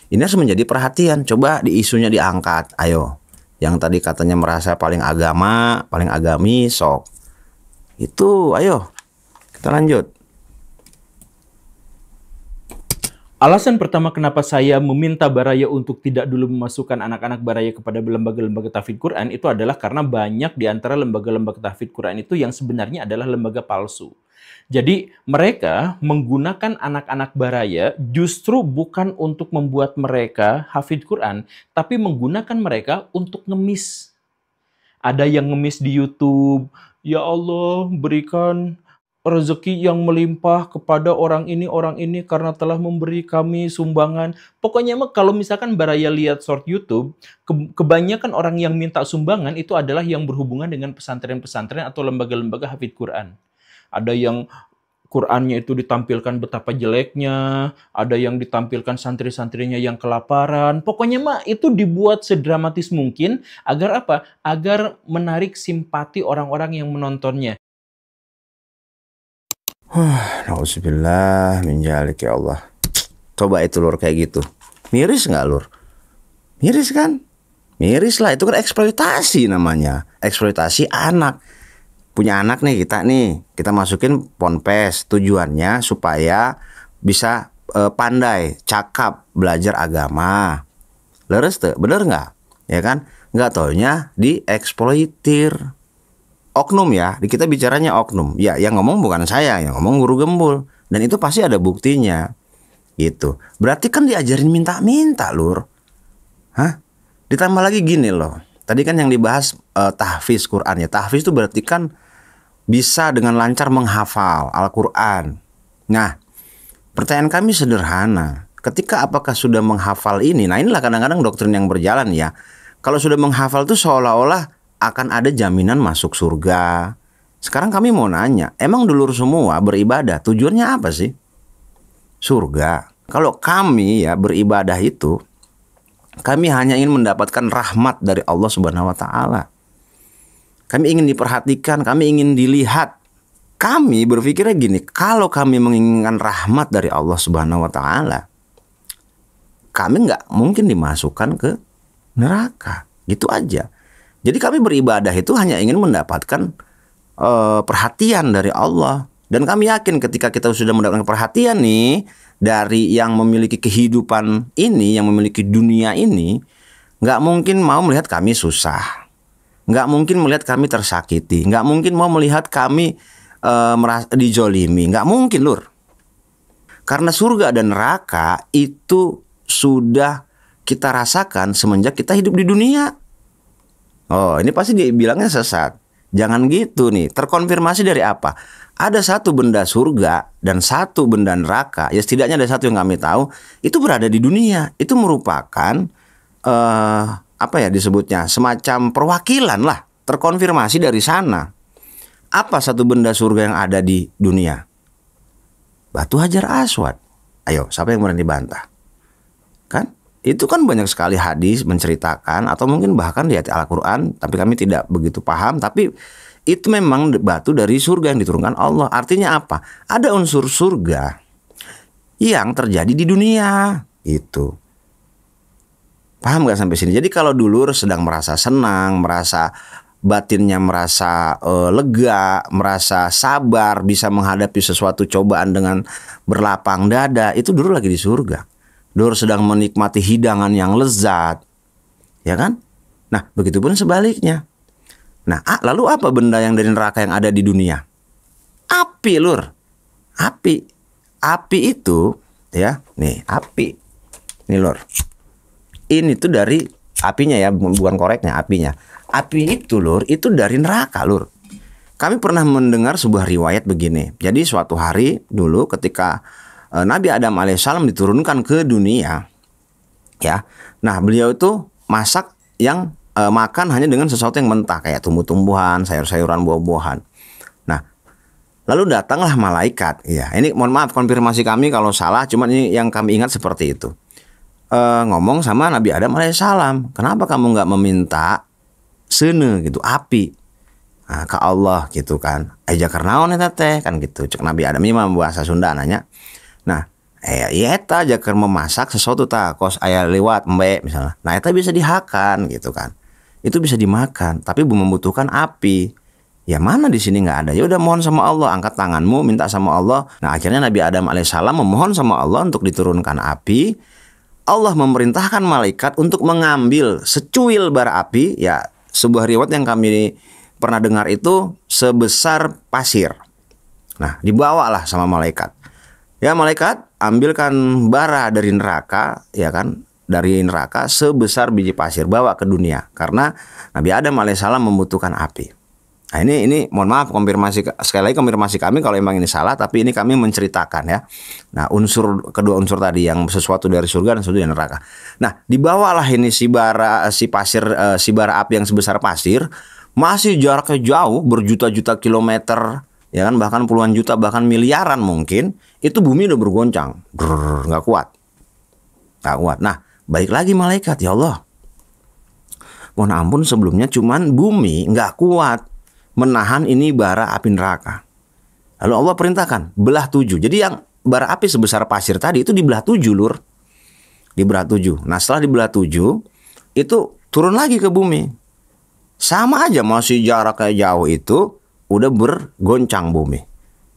Ini harus menjadi perhatian. Coba di isunya diangkat, ayo. Yang tadi katanya merasa paling agama, paling agami, sok. Itu, ayo, kita lanjut. Alasan pertama kenapa saya meminta Baraya untuk tidak dulu memasukkan anak-anak Baraya kepada lembaga-lembaga tahfidz Quran itu adalah karena banyak di antara lembaga-lembaga tahfidz Quran itu yang sebenarnya adalah lembaga palsu. Jadi mereka menggunakan anak-anak Baraya justru bukan untuk membuat mereka hafidz Quran, tapi menggunakan mereka untuk ngemis. Ada yang ngemis di YouTube, ya Allah berikan rezeki yang melimpah kepada orang ini karena telah memberi kami sumbangan. Pokoknya kalau misalkan Baraya lihat short YouTube, kebanyakan orang yang minta sumbangan itu adalah yang berhubungan dengan pesantren-pesantren atau lembaga-lembaga hafidz Quran. Ada yang Qurannya itu ditampilkan betapa jeleknya, ada yang ditampilkan santri-santrinya yang kelaparan. Pokoknya mah itu dibuat sedramatis mungkin agar apa? Agar menarik simpati orang-orang yang menontonnya. Nauzubillah min dzalik ya Allah. Coba itu Lur kayak gitu. Miris nggak Lur? Miris kan? Miris lah, itu kan eksploitasi namanya. Eksploitasi anak. Punya anak nih, kita masukin ponpes, tujuannya supaya bisa pandai, cakap, belajar agama. Leres tuh, bener nggak? Ya kan? Nggak taunya dieksploitir. Oknum ya, kita bicaranya oknum. Ya, yang ngomong bukan saya, yang ngomong guru gembul. Dan itu pasti ada buktinya. Gitu. Berarti kan diajarin minta-minta, Lur. Hah? Ditambah lagi gini loh. Tadi kan yang dibahas tahfidz Quran ya. Tahfidz itu berarti kan bisa dengan lancar menghafal Al-Quran. Nah, pertanyaan kami sederhana. Ketika apakah sudah menghafal ini? Nah, inilah kadang-kadang doktrin yang berjalan ya. Kalau sudah menghafal itu seolah-olah akan ada jaminan masuk surga. Sekarang kami mau nanya, emang dulur semua beribadah tujuannya apa sih? Surga. Kalau kami ya beribadah itu, kami hanya ingin mendapatkan rahmat dari Allah Subhanahu wa Ta'ala. Kami ingin diperhatikan, kami ingin dilihat. Kami berpikirnya gini, kalau kami menginginkan rahmat dari Allah Subhanahu wa Ta'ala, kami nggak mungkin dimasukkan ke neraka. Gitu aja. Jadi kami beribadah itu hanya ingin mendapatkan perhatian dari Allah. Dan kami yakin ketika kita sudah mendapatkan perhatian nih dari yang memiliki kehidupan ini, yang memiliki dunia ini, nggak mungkin mau melihat kami susah. Nggak mungkin melihat kami tersakiti. Nggak mungkin mau melihat kami merasa dijolimi. Nggak mungkin, Lur. Karena surga dan neraka itu sudah kita rasakan semenjak kita hidup di dunia. Oh, ini pasti dibilangnya sesat. Jangan gitu nih. Terkonfirmasi dari apa? Ada satu benda surga dan satu benda neraka. Ya setidaknya ada satu yang kami tahu. Itu berada di dunia. Itu merupakan apa ya disebutnya? Semacam perwakilan lah. Terkonfirmasi dari sana. Apa satu benda surga yang ada di dunia? Batu Hajar Aswad. Ayo, siapa yang berani bantah? Kan? Itu kan banyak sekali hadis menceritakan atau mungkin bahkan di ayat Al-Quran, tapi kami tidak begitu paham. Tapi itu memang batu dari surga yang diturunkan Allah. Artinya apa? Ada unsur surga yang terjadi di dunia. Itu. Paham gak sampai sini? Jadi kalau dulur sedang merasa senang, merasa batinnya merasa lega, merasa sabar, bisa menghadapi sesuatu cobaan dengan berlapang dada, itu Dur lagi di surga. Dur sedang menikmati hidangan yang lezat, ya kan? Nah, begitupun sebaliknya. Nah, lalu apa benda yang dari neraka yang ada di dunia? Api, Lur. Api. Api itu, ya, nih api. Nih, Lur. Ini tuh dari apinya ya, bukan koreknya, apinya. Api itu, Lur, itu dari neraka, Lur. Kami pernah mendengar sebuah riwayat begini. Jadi suatu hari dulu ketika Nabi Adam alaihissalam diturunkan ke dunia, ya. Nah, beliau itu masak yang makan hanya dengan sesuatu yang mentah, kayak tumbuh-tumbuhan, sayur-sayuran, buah-buahan. Nah, lalu datanglah malaikat. Ya, ini mohon maaf konfirmasi kami kalau salah, cuman ini yang kami ingat seperti itu. Ngomong sama Nabi Adam alaihissalam, kenapa kamu nggak meminta sene gitu, api, nah, ke Allah gitu kan? Aja karena eta teh kan gitu. Cek Nabi Adam ini mah bahasa Sunda nanya. Nah, iya eta jakar memasak sesuatu tak kos aya lewat embe misalnya. Nah, eta bisa dihakan gitu kan. Itu bisa dimakan, tapi membutuhkan api. Ya mana di sini nggak ada. Ya udah mohon sama Allah, angkat tanganmu minta sama Allah. Nah, akhirnya Nabi Adam alaihissalam memohon sama Allah untuk diturunkan api. Allah memerintahkan malaikat untuk mengambil secuil bara api, ya sebuah riwayat yang kami pernah dengar itu sebesar pasir. Nah, dibawalah sama malaikat. Ya malaikat, ambilkan bara dari neraka, ya kan, dari neraka sebesar biji pasir, bawa ke dunia. Karena Nabi Adam alaihissalam membutuhkan api. Nah ini mohon maaf konfirmasi, sekali lagi konfirmasi kami kalau memang ini salah, tapi ini kami menceritakan ya. Nah kedua unsur tadi yang sesuatu dari surga dan sesuatu dari neraka. Nah dibawalah ini si bara api yang sebesar pasir, masih jaraknya jauh berjuta-juta kilometer, ya kan, bahkan puluhan juta bahkan miliaran mungkin, itu bumi udah bergoncang, nggak kuat. Nah balik lagi malaikat, ya Allah, mohon ampun sebelumnya cuman bumi nggak kuat menahan ini bara api neraka. Lalu Allah perintahkan belah 7. Jadi yang bara api sebesar pasir tadi itu dibelah 7, Lur. Dibelah 7. Nah setelah dibelah 7 itu turun lagi ke bumi. Sama aja masih jarak kayak jauh itu udah bergoncang bumi.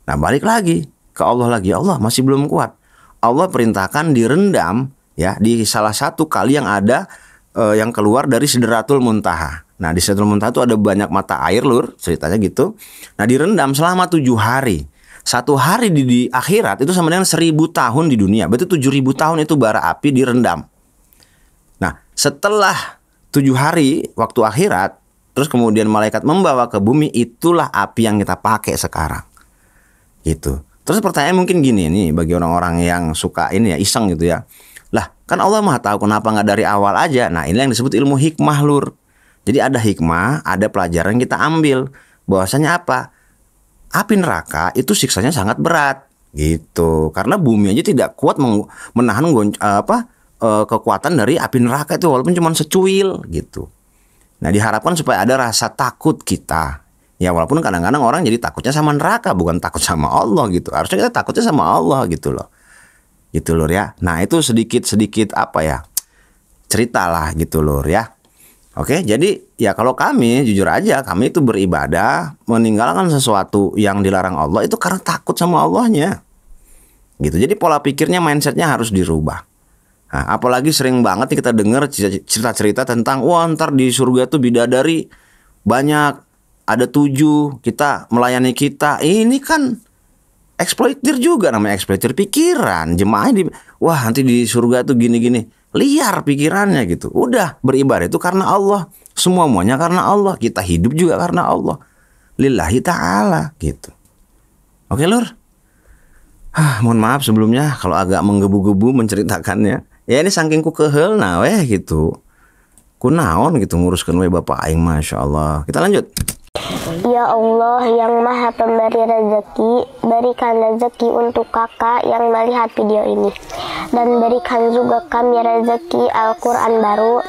Nah balik lagi ke Allah lagi. Allah masih belum kuat. Allah perintahkan direndam ya di salah satu kali yang ada yang keluar dari Sidratul Muntaha. Nah di Sidratul Muntaha itu ada banyak mata air, Lur, ceritanya gitu. Nah direndam selama 7 hari. 1 hari di akhirat itu sama dengan 1000 tahun di dunia. Berarti 7000 tahun itu bara api direndam. Nah setelah 7 hari waktu akhirat, terus kemudian malaikat membawa ke bumi, itulah api yang kita pakai sekarang. Gitu. Terus pertanyaan mungkin gini nih bagi orang-orang yang suka ini ya, iseng gitu ya. Lah kan Allah Maha tahu, kenapa nggak dari awal aja? Nah ini yang disebut ilmu hikmah, Lur. Jadi ada hikmah, ada pelajaran yang kita ambil. Bahwasanya apa? Api neraka itu siksanya sangat berat gitu. Karena bumi aja tidak kuat menahan kekuatan dari api neraka itu, walaupun cuma secuil gitu. Nah diharapkan supaya ada rasa takut kita. Ya walaupun kadang-kadang orang jadi takutnya sama neraka, bukan takut sama Allah gitu. Harusnya kita takutnya sama Allah gitu loh. Gitu, Lur ya. Nah itu sedikit apa ya, ceritalah gitu, Lur ya. Oke, jadi ya kalau kami jujur aja, kami itu beribadah meninggalkan sesuatu yang dilarang Allah itu karena takut sama Allahnya. Gitu. Jadi pola pikirnya, mindsetnya harus dirubah. Nah, apalagi sering banget nih kita dengar cerita-cerita tentang wah ntar di surga tuh bidadari banyak, ada 7, kita melayani kita. Ini kan eksploitir juga, namanya eksploitir pikiran. Jemaahnya wah nanti di surga tuh gini-gini. Liar pikirannya gitu. Udah beribadah itu karena Allah. Semuanya karena Allah. Kita hidup juga karena Allah. Lillahi ta'ala gitu. Oke, Lur. Mohon maaf sebelumnya kalau agak menggebu-gebu menceritakannya. Ya ini saking ku kehel nah weh gitu. Ku naon gitu nguruskan weh Bapak aing, Masya Allah. Kita lanjut. Ya Allah yang Maha Pemberi rezeki, berikan rezeki untuk kakak yang melihat video ini. Dan berikan juga kami rezeki Al-Quran baru,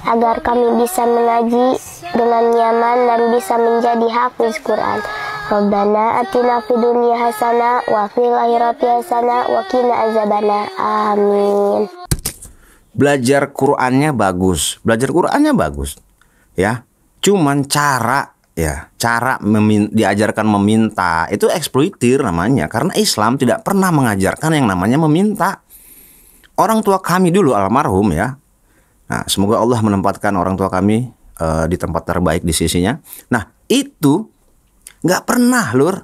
agar kami bisa mengaji dengan nyaman dan bisa menjadi hafiz Quran. Rabbana atina fid dunya hasanah wa fil akhirati hasanah wa qina azabannar. Amin. Belajar Qurannya bagus. Ya. Cuman cara diajarkan meminta itu eksploitir namanya, karena Islam tidak pernah mengajarkan yang namanya meminta. Orang tua kami dulu almarhum ya. Nah, semoga Allah menempatkan orang tua kami di tempat terbaik di sisinya. Nah, itu nggak pernah Lur,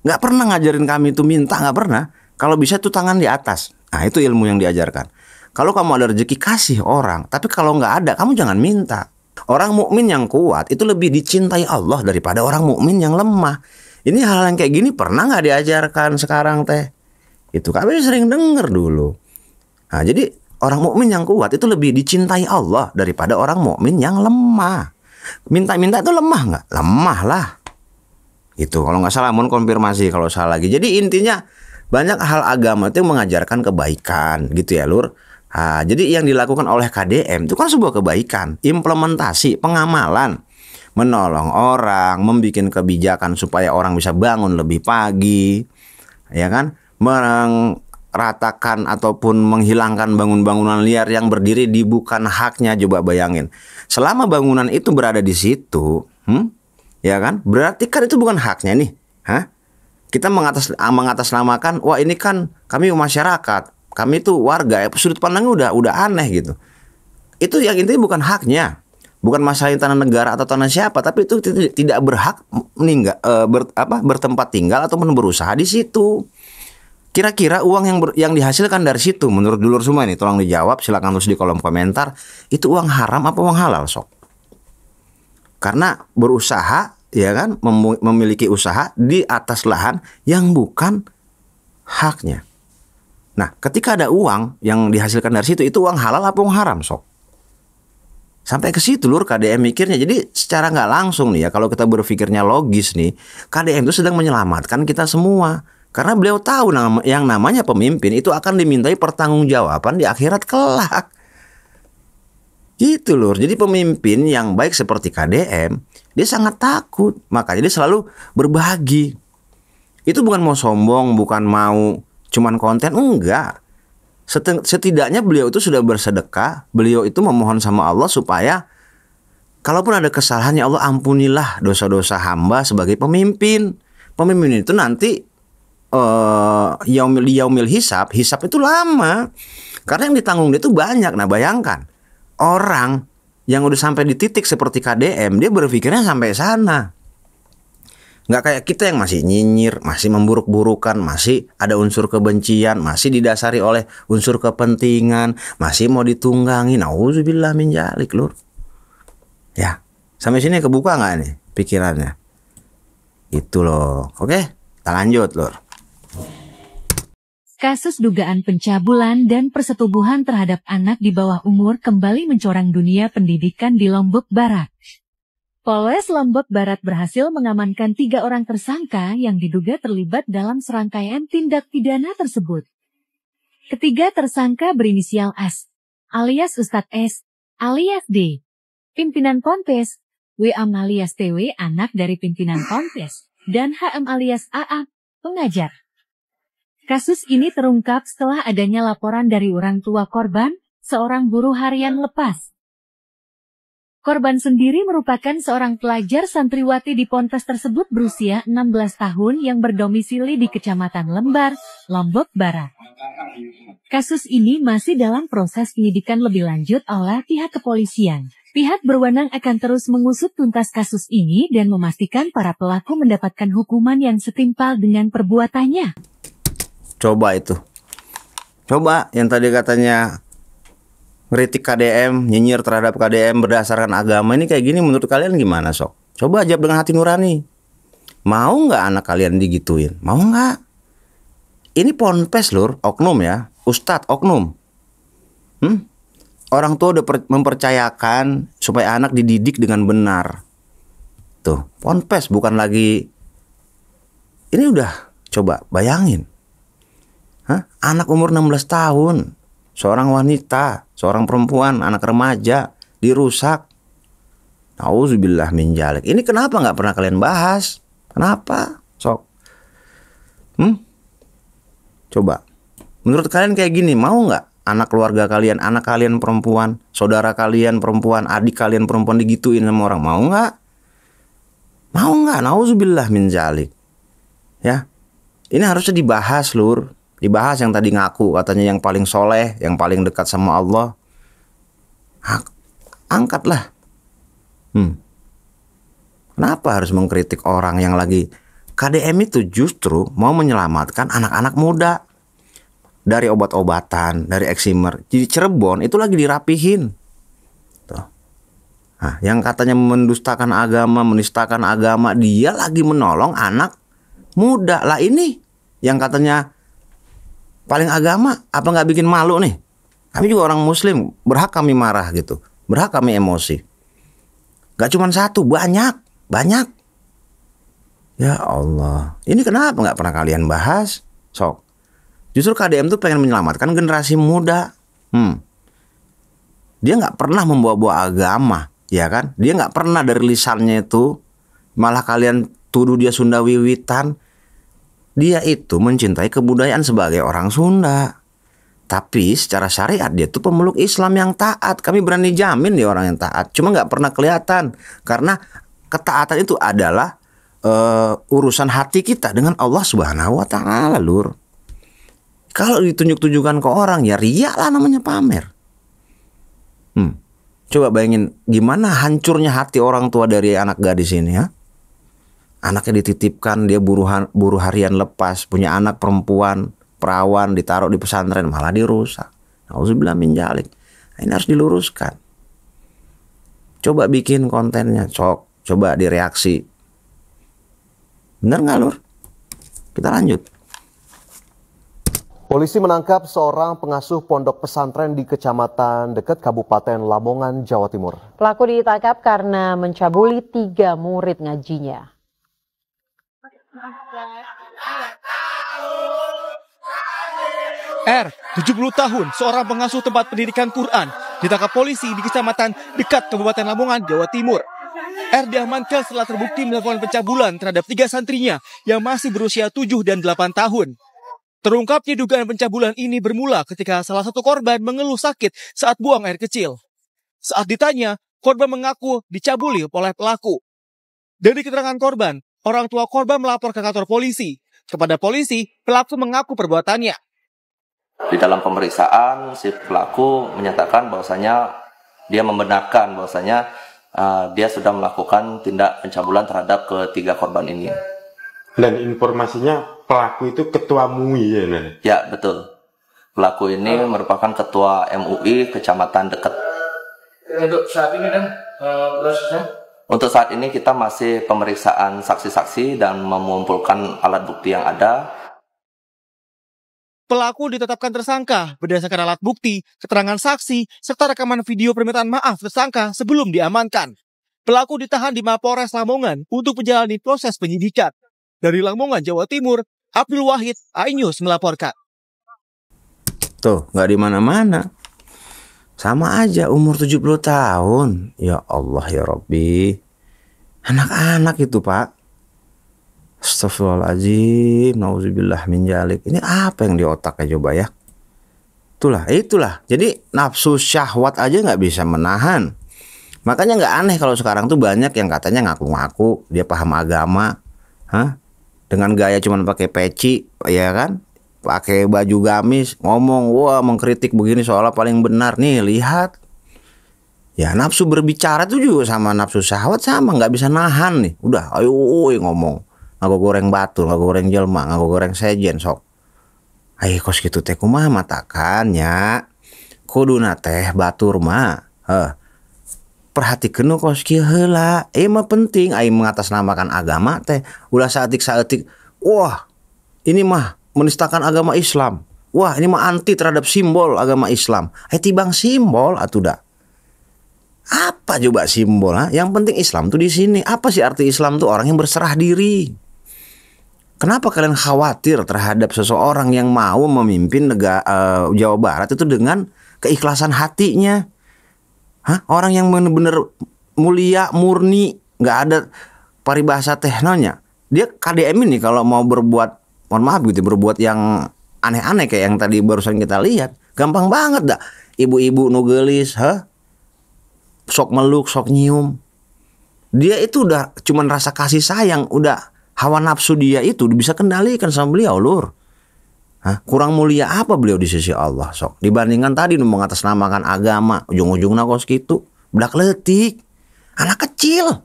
nggak pernah ngajarin kami itu minta, nggak pernah. Kalau bisa tuh tangan di atas. Nah, itu ilmu yang diajarkan. Kalau kamu ada rezeki kasih orang, tapi kalau nggak ada kamu jangan minta. Orang mukmin yang kuat itu lebih dicintai Allah daripada orang mukmin yang lemah. Ini hal yang kayak gini pernah nggak diajarkan sekarang teh? Itu kami sering dengar dulu. Nah, jadi orang mukmin yang kuat itu lebih dicintai Allah daripada orang mukmin yang lemah. Minta-minta itu lemah nggak? Lemah lah. Itu kalau nggak salah, mohon konfirmasi kalau salah lagi. Jadi intinya banyak hal agama itu yang mengajarkan kebaikan gitu ya Lur. Nah, jadi yang dilakukan oleh KDM itu kan sebuah kebaikan, implementasi, pengamalan, menolong orang, membuat kebijakan supaya orang bisa bangun lebih pagi, ya kan, meratakan ataupun menghilangkan bangunan liar yang berdiri di bukan haknya. Coba bayangin, selama bangunan itu berada di situ, ya kan, berarti kan itu bukan haknya nih, Kita mengatasnamakan, wah ini kan kami masyarakat. Kami itu warga, sudut pandangnya udah aneh gitu. Itu yang intinya bukan haknya, bukan masalah tanah negara atau tanah siapa, tapi itu tidak berhak bertempat tinggal ataupun berusaha di situ. Kira-kira uang yang dihasilkan dari situ, menurut dulur semua ini, tolong dijawab, silakan tulis di kolom komentar. Itu uang haram apa uang halal sok? Karena berusaha, ya kan, memiliki usaha di atas lahan yang bukan haknya. Nah, ketika ada uang yang dihasilkan dari situ, itu uang halal apa uang haram, sok? Sampai ke situ Lur KDM mikirnya. Jadi secara nggak langsung nih ya, kalau kita berpikirnya logis nih, KDM itu sedang menyelamatkan kita semua. Karena beliau tahu yang namanya pemimpin itu akan dimintai pertanggungjawaban di akhirat kelak. Gitu Lur. Jadi pemimpin yang baik seperti KDM, dia sangat takut. Makanya dia selalu berbagi. Itu bukan mau sombong, bukan mau cuman konten, enggak. Setidaknya beliau itu sudah bersedekah, beliau itu memohon sama Allah supaya kalaupun ada kesalahan, ya Allah ampunilah dosa-dosa hamba sebagai pemimpin. Pemimpin itu nanti yaumil hisab itu lama. Karena yang ditanggung dia itu banyak. Nah, bayangkan orang yang udah sampai di titik seperti KDM, dia berpikirnya sampai sana. Nggak kayak kita yang masih nyinyir, masih memburuk-burukan, masih ada unsur kebencian, masih didasari oleh unsur kepentingan, masih mau ditunggangi. Nauzubillah min dzalik Lur. Ya, sampai sini kebuka nggak nih pikirannya? Itu loh. Oke, kita lanjut Lur. Kasus dugaan pencabulan dan persetubuhan terhadap anak di bawah umur kembali mencorang dunia pendidikan di Lombok Barat. Polres Lombok Barat berhasil mengamankan 3 orang tersangka yang diduga terlibat dalam serangkaian tindak pidana tersebut. Ketiga tersangka berinisial S, alias Ustadz S, alias D, pimpinan Ponpes, WM alias TW anak dari pimpinan Ponpes, dan HM alias AA, pengajar. Kasus ini terungkap setelah adanya laporan dari orang tua korban, seorang buruh harian lepas. Korban sendiri merupakan seorang pelajar santriwati di Ponpes tersebut berusia 16 tahun yang berdomisili di Kecamatan Lembar, Lombok Barat. Kasus ini masih dalam proses penyidikan lebih lanjut oleh pihak kepolisian. Pihak berwenang akan terus mengusut tuntas kasus ini dan memastikan para pelaku mendapatkan hukuman yang setimpal dengan perbuatannya. Coba itu. Coba yang tadi katanya ngeritik KDM, nyinyir terhadap KDM berdasarkan agama, ini kayak gini menurut kalian gimana sok? Coba jawab dengan hati nurani. Mau nggak anak kalian digituin? Mau nggak? Ini Ponpes Lur, oknum ya, Ustadz oknum. Orang tua udah mempercayakan supaya anak dididik dengan benar. Tuh, Ponpes bukan lagi. Ini udah, coba bayangin. Anak umur 16 tahun, seorang wanita, seorang perempuan, anak remaja, dirusak. Nauzubillah min dzalik. Ini kenapa nggak pernah kalian bahas? Kenapa? Sok. Coba. Menurut kalian kayak gini, mau nggak anak keluarga kalian, anak kalian perempuan, saudara kalian perempuan, adik kalian perempuan digituin sama orang? Mau nggak? Wah, nauzubillah min zalik. Ya. Ini harusnya dibahas, Lur. Dibahas yang tadi ngaku katanya yang paling soleh, yang paling dekat sama Allah. Angkatlah. Kenapa harus mengkritik orang yang lagi KDM itu justru mau menyelamatkan anak-anak muda dari obat-obatan, dari eksimer. Di Cirebon itu lagi dirapihin. Tuh. Nah, yang katanya mendustakan agama, menistakan agama, dia lagi menolong anak muda. Lah ini yang katanya paling agama, apa nggak bikin malu nih? Kami juga orang muslim, berhak kami marah gitu. Berhak kami emosi. Gak cuma satu, banyak. Ya Allah, ini kenapa nggak pernah kalian bahas? Sok. Justru KDM tuh pengen menyelamatkan generasi muda. Dia nggak pernah membawa-bawa agama, ya kan? Dia nggak pernah dari lisannya itu. Malah kalian tuduh dia Sunda wiwitan. Dia itu mencintai kebudayaan sebagai orang Sunda. Tapi secara syariat dia tuh pemeluk Islam yang taat. Kami berani jamin dia orang yang taat. Cuma nggak pernah kelihatan. Karena ketaatan itu adalah urusan hati kita dengan Allah Subhanahu wa Ta'ala, Lur. Kalau ditunjuk-tunjukkan ke orang, ya riya lah namanya, pamer. Coba bayangin gimana hancurnya hati orang tua dari anak gadis ini, ya. Anaknya dititipkan, dia buruh harian lepas, punya anak perempuan, perawan, ditaruh di pesantren, malah dirusak. Nauzubillah min dzalik. Ini harus diluruskan. Coba bikin kontennya, coba direaksi. Bener nggak, Lur? Kita lanjut. Polisi menangkap seorang pengasuh pondok pesantren di Kecamatan dekat Kabupaten Lamongan, Jawa Timur. Pelaku ditangkap karena mencabuli 3 murid ngajinya. 70 tahun, seorang pengasuh tempat pendidikan Quran, ditangkap polisi di Kecamatan dekat Kabupaten Lamongan, Jawa Timur. Diamankan setelah terbukti melakukan pencabulan terhadap 3 santrinya yang masih berusia 7 dan 8 tahun. Terungkapnya dugaan pencabulan ini bermula ketika salah satu korban mengeluh sakit saat buang air kecil. Saat ditanya, korban mengaku dicabuli oleh pelaku. Dari keterangan korban, orang tua korban melapor ke kantor polisi. Kepada polisi, pelaku mengaku perbuatannya. Di dalam pemeriksaan, si pelaku menyatakan bahwasanya dia membenarkan bahwasanya dia sudah melakukan tindak pencabulan terhadap ketiga korban ini. Dan informasinya pelaku itu ketua MUI ya? Ya, betul. Pelaku ini merupakan ketua MUI Kecamatan dekat. Untuk saat ini dan prosesnya? Untuk saat ini kita masih pemeriksaan saksi-saksi dan mengumpulkan alat bukti yang ada. Pelaku ditetapkan tersangka berdasarkan alat bukti, keterangan saksi, serta rekaman video permintaan maaf tersangka sebelum diamankan. Pelaku ditahan di Mapolres Lamongan untuk menjalani proses penyidikan. Dari Lamongan, Jawa Timur, Abdul Wahid, iNews melaporkan. Tuh, nggak di mana-mana. Sama aja umur 70 tahun. Ya Allah ya Rabbi. Anak-anak itu, Pak. Astagfirullahaladzim. Nauzubillah min dzalik. Ini apa yang di otaknya coba ya? Itulah. Jadi nafsu syahwat aja nggak bisa menahan. Makanya nggak aneh kalau sekarang tuh banyak yang katanya ngaku-ngaku dia paham agama. Dengan gaya cuman pakai peci, ya kan? Pakai baju gamis, ngomong, wah mengkritik begini seolah paling benar. Nih, lihat. Ya, nafsu berbicara tuh juga sama nafsu syahwat sama, nggak bisa nahan nih. Udah, ayo ngomong. Ngaku goreng batu, ngaku goreng jelma, ngaku goreng sejen, sok. Ayo kos gitu teh kumaha matakannya. Kuduna teh batur mah. Perhatikan kos kieu heula. Mah penting aing mengatasnamakan agama teh. Ulah saeutik-saeutik. Wah, ini mah menistakan agama Islam. Wah, ini mah anti terhadap simbol agama Islam. Tibang simbol atuh dah. Apa coba simbol? Yang penting Islam tuh di sini. Apa sih arti Islam tuh? Orang yang berserah diri. Kenapa kalian khawatir terhadap seseorang yang mau memimpin negara Jawa Barat itu dengan keikhlasan hatinya? Orang yang benar-benar mulia, murni, nggak ada paribahasa tehnonya. Dia KDM ini kalau mau berbuat, mohon maaf gitu, berbuat yang aneh-aneh kayak yang tadi barusan kita lihat, gampang banget dah. Ibu-ibu nugelis, sok meluk, sok nyium. Dia itu udah cuman rasa kasih sayang, udah hawa nafsu dia itu bisa kendalikan sama beliau, Lur. Hah? Kurang mulia apa beliau di sisi Allah, sok? Dibandingkan tadi mengatasnamakan agama, ujung-ujungnya kos gitu, belak letik, anak kecil.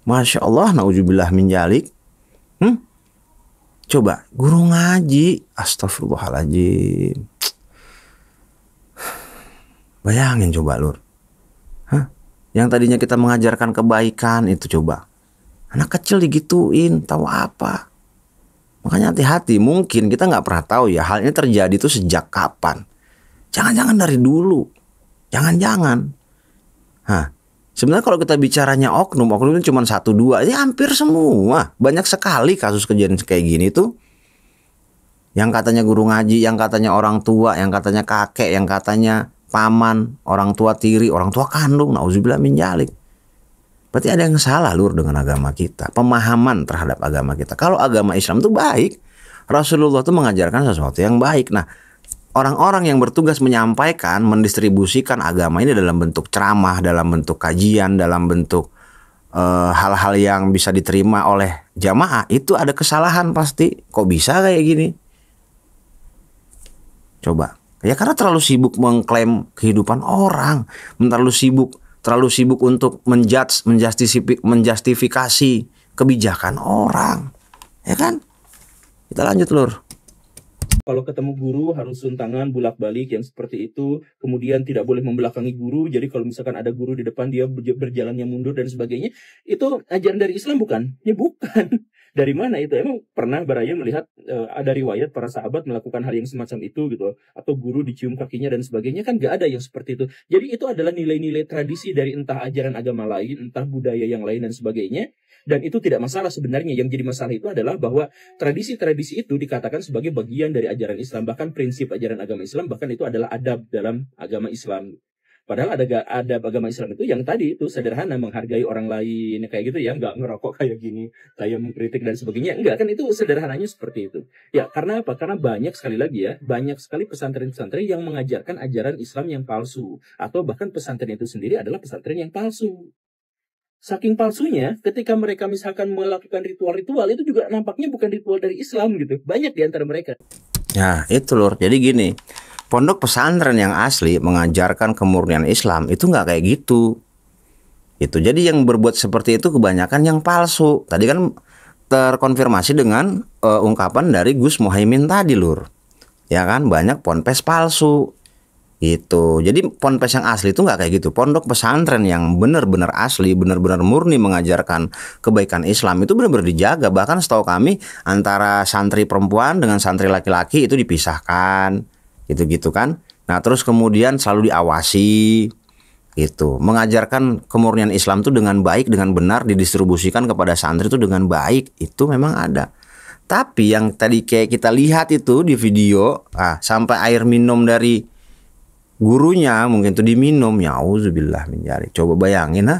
Masya Allah, na'udzubillah min dzalik. Coba guru ngaji, astagfirullahaladzim. Bayangin coba, Lur. Hah? Yang tadinya kita mengajarkan kebaikan itu coba. Anak kecil digituin, tahu apa? Makanya hati-hati, mungkin kita nggak pernah tahu ya hal ini terjadi itu sejak kapan. Jangan-jangan dari dulu. Jangan-jangan. Hah, sebenarnya kalau kita bicaranya oknum itu cuma 1-2, ini hampir semua. Banyak sekali kasus kejadian kayak gini tuh. Yang katanya guru ngaji, yang katanya orang tua, yang katanya kakek, yang katanya paman, orang tua tiri, orang tua kandung, na'udzubillah min dzalik. Berarti ada yang salah, Lur, dengan agama kita. Pemahaman terhadap agama kita. Kalau agama Islam itu baik, Rasulullah itu mengajarkan sesuatu yang baik. Nah, orang-orang yang bertugas menyampaikan, mendistribusikan agama ini dalam bentuk ceramah, dalam bentuk kajian, dalam bentuk hal-hal yang bisa diterima oleh jamaah, itu ada kesalahan pasti. Kok bisa kayak gini? Coba. Ya karena terlalu sibuk mengklaim kehidupan orang, terlalu sibuk untuk menjustifikasi kebijakan orang. Ya kan? Kita lanjut, Lur. Kalau ketemu guru harus suntangan bolak-balik yang seperti itu, kemudian tidak boleh membelakangi guru. Jadi kalau misalkan ada guru di depan dia berjalannya mundur dan sebagainya, itu ajaran dari Islam bukan? Ya bukan. Dari mana itu? Emang pernah Baraya melihat ada riwayat para sahabat melakukan hal yang semacam itu gitu, atau guru dicium kakinya dan sebagainya? Kan nggak ada yang seperti itu. Jadi itu adalah nilai-nilai tradisi dari entah ajaran agama lain, entah budaya yang lain dan sebagainya. Dan itu tidak masalah sebenarnya. Yang jadi masalah itu adalah bahwa tradisi-tradisi itu dikatakan sebagai bagian dari ajaran Islam. Bahkan prinsip ajaran agama Islam, bahkan itu adalah adab dalam agama Islam. Padahal ada agama Islam itu yang tadi itu sederhana, menghargai orang lain, kayak gitu ya, nggak ngerokok kayak gini, kayak mengkritik dan sebagainya. Enggak, kan itu sederhananya seperti itu. Ya, karena apa? Karena banyak sekali lagi ya, banyak sekali pesantren-pesantren yang mengajarkan ajaran Islam yang palsu. Atau bahkan pesantren itu sendiri adalah pesantren yang palsu. Saking palsunya, ketika mereka misalkan melakukan ritual-ritual, itu juga nampaknya bukan ritual dari Islam gitu. Banyak di antara mereka. Ya, itu, Lur. Jadi gini, pondok pesantren yang asli mengajarkan kemurnian Islam itu nggak kayak gitu. Itu. Jadi yang berbuat seperti itu kebanyakan yang palsu. Tadi kan terkonfirmasi dengan ungkapan dari Gus Muhaimin tadi, Lur. Ya kan, banyak ponpes palsu. Itu. Jadi ponpes yang asli itu nggak kayak gitu. Pondok pesantren yang benar-benar asli, benar-benar murni mengajarkan kebaikan Islam itu benar-benar dijaga. Bahkan setahu kami antara santri perempuan dengan santri laki-laki itu dipisahkan. Gitu-gitu kan. Nah, terus kemudian selalu diawasi. Itu. Mengajarkan kemurnian Islam itu dengan baik, dengan benar, didistribusikan kepada santri itu dengan baik. Itu memang ada. Tapi yang tadi kayak kita lihat itu di video, sampai air minum dari gurunya mungkin itu diminum, ya'udzubillah min dzalik. Coba bayangin,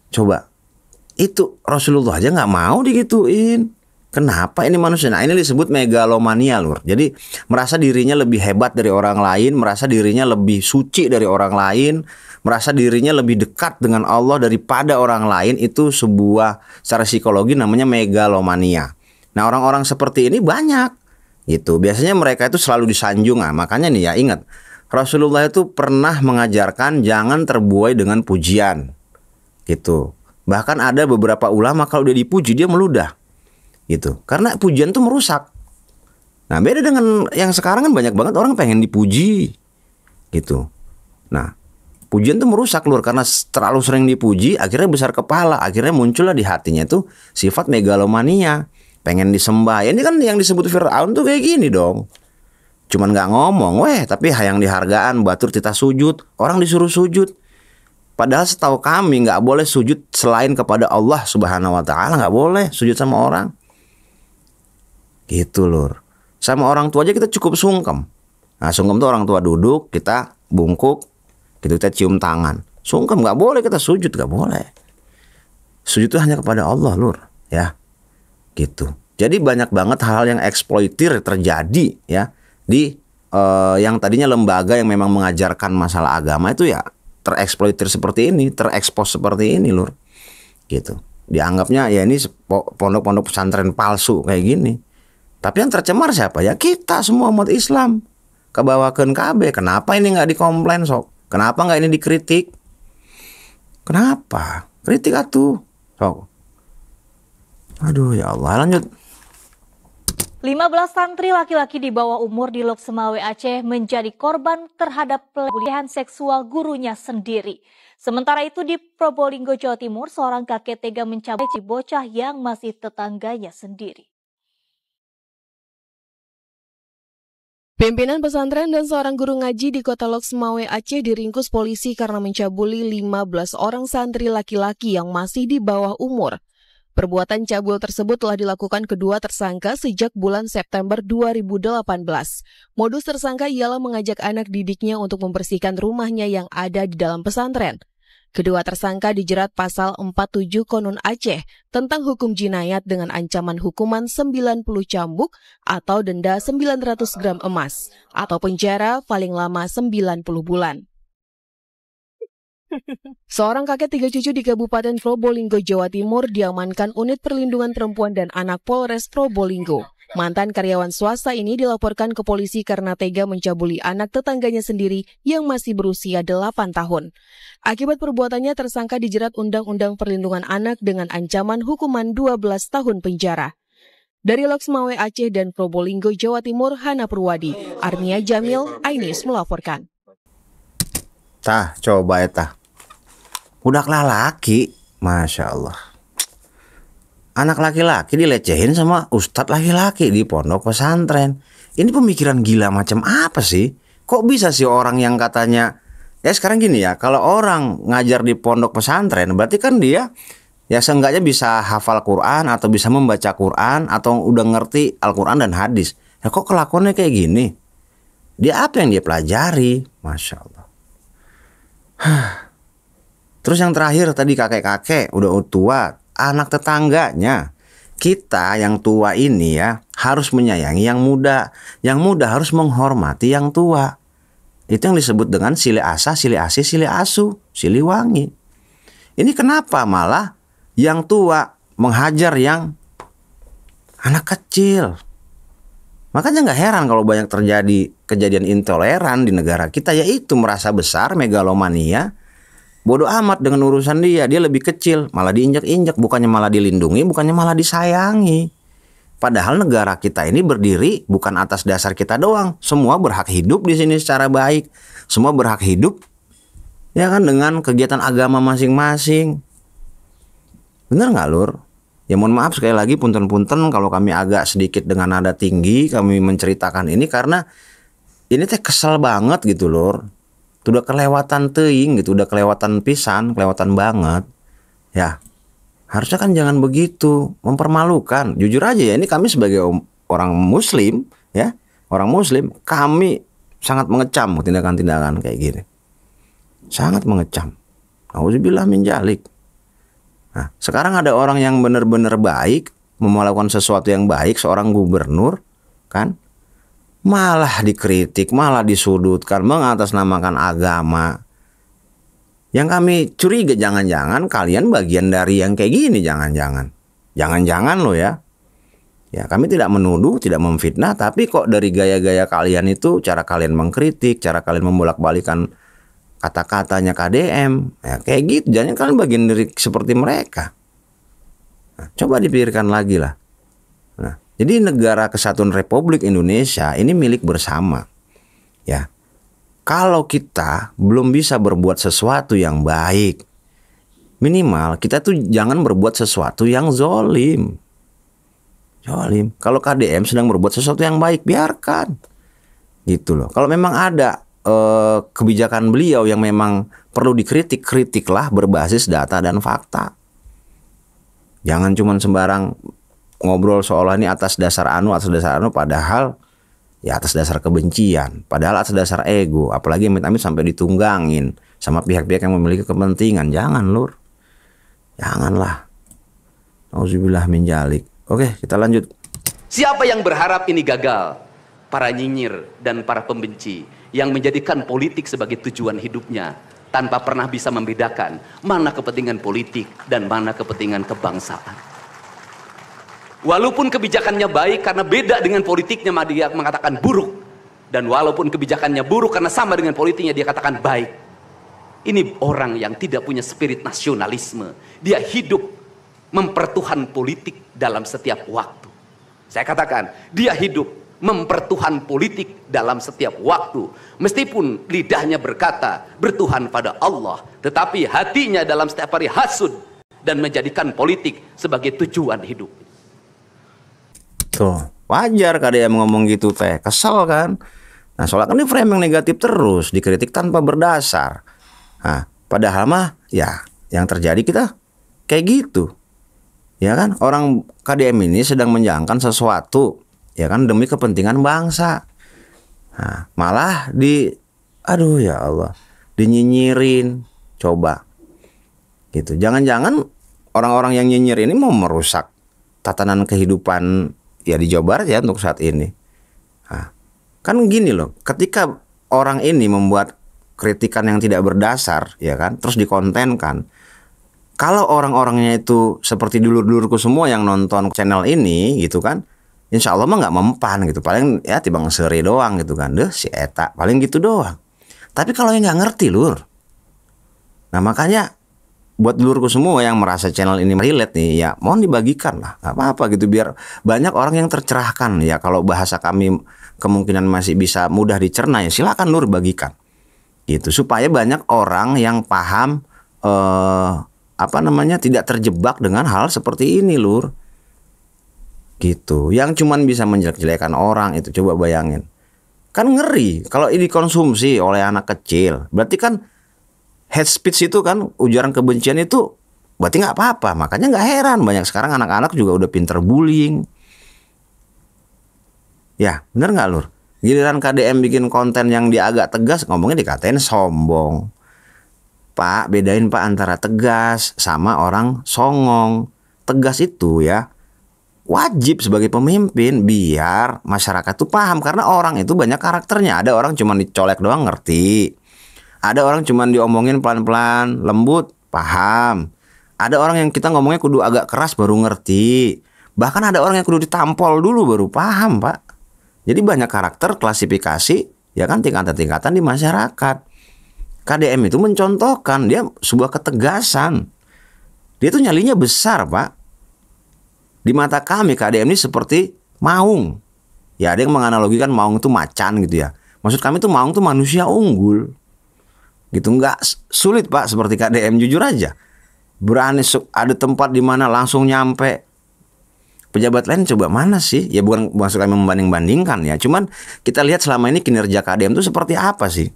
coba itu Rasulullah aja nggak mau digituin. Kenapa ini manusia? Nah, ini disebut megalomania, Lur. Jadi merasa dirinya lebih hebat dari orang lain, merasa dirinya lebih suci dari orang lain, merasa dirinya lebih dekat dengan Allah daripada orang lain. Itu sebuah secara psikologi namanya megalomania. Nah, orang-orang seperti ini banyak. Gitu. Biasanya mereka itu selalu disanjung. Makanya nih ya, ingat, Rasulullah itu pernah mengajarkan jangan terbuai dengan pujian. Gitu. Bahkan ada beberapa ulama kalau dia dipuji dia meludah. Gitu. Karena pujian itu merusak. Nah, beda dengan yang sekarang kan banyak banget orang pengen dipuji. Gitu. Nah, pujian itu merusak, Lur, karena terlalu sering dipuji akhirnya besar kepala, akhirnya muncullah di hatinya itu sifat megalomania. Pengen disembah. Ini kan yang disebut Fir'aun tuh kayak gini dong. Cuman nggak ngomong, tapi hayang dihargaan, batur tita sujud, orang disuruh sujud. Padahal setahu kami nggak boleh sujud selain kepada Allah Subhanahu Wa Taala, nggak boleh sujud sama orang. Gitu, Lur. Sama orang tua aja kita cukup sungkem. Nah, sungkem tuh orang tua duduk, kita bungkuk, gitu, kita cium tangan. Sungkem nggak boleh kita sujud, nggak boleh. Sujud itu hanya kepada Allah, Lur, ya. Gitu. Jadi banyak banget hal-hal yang eksploitir terjadi ya di yang tadinya lembaga yang memang mengajarkan masalah agama itu ya tereksploitir seperti ini, terekspos seperti ini, Lur. gitu. Dianggapnya ya ini pondok-pondok pesantren palsu kayak gini. Tapi yang tercemar siapa? Ya kita semua umat Islam. Kebawakeun KB. Kenapa ini nggak dikomplain sok? Kenapa nggak ini dikritik? Kenapa? Kritik atuh sok. Aduh ya Allah, lanjut. 15 santri laki-laki di bawah umur di Lok Semawe Aceh menjadi korban terhadap pelecehan seksual gurunya sendiri. Sementara itu di Probolinggo, Jawa Timur, seorang kakek tega mencabuli bocah yang masih tetangganya sendiri. Pimpinan pesantren dan seorang guru ngaji di kota Lok Semawe Aceh diringkus polisi karena mencabuli 15 orang santri laki-laki yang masih di bawah umur. Perbuatan cabul tersebut telah dilakukan kedua tersangka sejak bulan September 2018. Modus tersangka ialah mengajak anak didiknya untuk membersihkan rumahnya yang ada di dalam pesantren. Kedua tersangka dijerat pasal 47 Konun Aceh tentang hukum jinayat dengan ancaman hukuman 90 cambuk atau denda 900 gram emas atau penjara paling lama 90 bulan. Seorang kakek 3 cucu di Kabupaten Probolinggo, Jawa Timur diamankan Unit Perlindungan Perempuan dan Anak Polres Probolinggo. Mantan karyawan swasta ini dilaporkan ke polisi karena tega mencabuli anak tetangganya sendiri yang masih berusia 8 tahun. Akibat perbuatannya, tersangka dijerat Undang-Undang Perlindungan Anak dengan ancaman hukuman 12 tahun penjara. Dari Lok Semawe Aceh dan Probolinggo, Jawa Timur, Hana Purwadi, Arnia Jamil, Ainis melaporkan. Tah, coba ya tah. Budak laki, Masya Allah. Anak laki-laki dilecehin sama ustadz laki-laki di pondok pesantren. Ini pemikiran gila macam apa sih? Kok bisa sih orang yang katanya, ya sekarang gini ya, kalau orang ngajar di pondok pesantren, berarti kan dia ya seenggaknya bisa hafal Quran atau bisa membaca Quran atau udah ngerti Al-Quran dan hadis. Ya kok kelakuannya kayak gini? Dia apa yang dia pelajari? Masya Allah. Terus yang terakhir tadi kakek-kakek udah tua, anak tetangganya. Kita yang tua ini ya harus menyayangi yang muda. Yang muda harus menghormati yang tua. Itu yang disebut dengan sile asa, sile asi, sile asu, siliwangi. Ini kenapa malah yang tua menghajar yang anak kecil? Makanya nggak heran kalau banyak terjadi kejadian intoleran di negara kita, yaitu merasa besar, megalomania. Bodoh amat dengan urusan dia lebih kecil, malah diinjak-injak, bukannya malah dilindungi, bukannya malah disayangi. Padahal negara kita ini berdiri bukan atas dasar kita doang, semua berhak hidup di sini secara baik, semua berhak hidup ya kan dengan kegiatan agama masing-masing. Bener nggak Lur? Ya mohon maaf sekali lagi punten-punten kalau kami agak sedikit dengan nada tinggi kami menceritakan ini karena ini teh kesel banget gitu Lur. Udah kelewatan teuing gitu, udah kelewatan pisan, kelewatan banget. Ya, harusnya kan jangan begitu, mempermalukan. Jujur aja ya, ini kami sebagai orang muslim, ya, orang muslim, kami sangat mengecam tindakan-tindakan kayak gini. Sangat mengecam. Auzubillah min dzalik. Nah, sekarang ada orang yang benar-benar baik, melakukan sesuatu yang baik, seorang gubernur, kan? Malah dikritik, malah disudutkan, mengatasnamakan agama. Yang kami curiga jangan-jangan kalian bagian dari yang kayak gini, jangan-jangan. Jangan-jangan loh ya. Ya kami tidak menuduh, tidak memfitnah, tapi kok dari gaya-gaya kalian itu, cara kalian mengkritik, cara kalian membolak-balikan kata-katanya KDM, ya kayak gitu. Jangan kalian bagian dari seperti mereka. Nah, coba dipikirkan lagi lah. Nah, jadi negara Kesatuan Republik Indonesia ini milik bersama. Ya. Kalau kita belum bisa berbuat sesuatu yang baik, minimal kita tuh jangan berbuat sesuatu yang zolim. Zolim. Kalau KDM sedang berbuat sesuatu yang baik, biarkan. Gitu loh. Kalau memang ada kebijakan beliau yang memang perlu dikritik, kritiklah berbasis data dan fakta. Jangan cuma sembarang ngobrol seolah ini atas dasar anu, padahal ya atas dasar kebencian, padahal atas dasar ego, apalagi amit-amit sampai ditunggangin sama pihak-pihak yang memiliki kepentingan. Jangan Lur, janganlah. Auzubillah min dzalik. Oke, kita lanjut. Siapa yang berharap ini gagal? Para nyinyir dan para pembenci yang menjadikan politik sebagai tujuan hidupnya. tanpa pernah bisa membedakan mana kepentingan politik dan mana kepentingan kebangsaan. Walaupun kebijakannya baik karena beda dengan politiknya, dia mengatakan buruk. Dan walaupun kebijakannya buruk karena sama dengan politiknya, dia katakan baik. Ini orang yang tidak punya spirit nasionalisme. Dia hidup mempertuhan politik dalam setiap waktu. Saya katakan, dia hidup mempertuhan politik dalam setiap waktu. Meskipun lidahnya berkata bertuhan pada Allah, tetapi hatinya dalam setiap hari hasud dan menjadikan politik sebagai tujuan hidup. Tuh, wajar KDM ngomong gitu teh, kesel kan? Nah, soalnya kan ini framing negatif terus, dikritik tanpa berdasar. Nah, padahal mah ya yang terjadi kita kayak gitu. Ya kan, orang KDM ini sedang menjalankan sesuatu, ya kan, demi kepentingan bangsa. Nah, malah aduh ya Allah, dinyinyirin, coba. Gitu. Jangan-jangan orang-orang yang nyinyir ini mau merusak tatanan kehidupan ya di Jawa Barat ya untuk saat ini. Nah, kan gini loh, ketika orang ini membuat kritikan yang tidak berdasar, ya kan, terus dikontenkan. Kalau orang-orangnya itu seperti dulur-dulurku semua yang nonton channel ini, gitu kan, insya Allah mah nggak mempan gitu. Paling ya tibang seri doang gitu kan, deh si Eta, paling gitu doang. Tapi kalau yang nggak ngerti lur, nah makanya buat dulurku semua yang merasa channel ini relate nih, ya mohon dibagikan lah, nggak apa-apa gitu, biar banyak orang yang tercerahkan. Ya kalau bahasa kami kemungkinan masih bisa mudah dicerna, ya silakan lur bagikan gitu, supaya banyak orang yang paham tidak terjebak dengan hal seperti ini lur gitu, yang cuman bisa menjelek-jelekan orang. Itu coba bayangin, kan ngeri kalau ini dikonsumsi oleh anak kecil. Berarti kan hate speech itu kan, ujaran kebencian itu berarti nggak apa-apa. Makanya nggak heran banyak sekarang anak-anak juga udah pinter bullying. Ya, bener nggak lur? Giliran KDM bikin konten yang dia agak tegas, ngomongnya dikatain sombong. Pak, bedain Pak antara tegas sama orang songong. Tegas itu ya wajib sebagai pemimpin biar masyarakat tuh paham, karena orang itu banyak karakternya. Ada orang cuma dicolek doang ngerti. Ada orang cuma diomongin pelan-pelan, lembut, paham. Ada orang yang kita ngomongnya kudu agak keras baru ngerti. Bahkan ada orang yang kudu ditampol dulu baru paham, Pak. Jadi banyak karakter, klasifikasi, ya kan, tingkatan-tingkatan di masyarakat. KDM itu mencontohkan, dia sebuah ketegasan. Dia tuh nyalinya besar, Pak. Di mata kami KDM ini seperti maung. Ya ada yang menganalogikan maung itu macan gitu ya. Maksud kami tuh maung tuh manusia unggul. Gitu, nggak sulit Pak seperti KDM, jujur aja. Berani ada tempat di mana langsung nyampe. Pejabat lain coba mana sih? Ya bukan maksud kami membanding-bandingkan ya. Cuman kita lihat selama ini kinerja KDM itu seperti apa sih?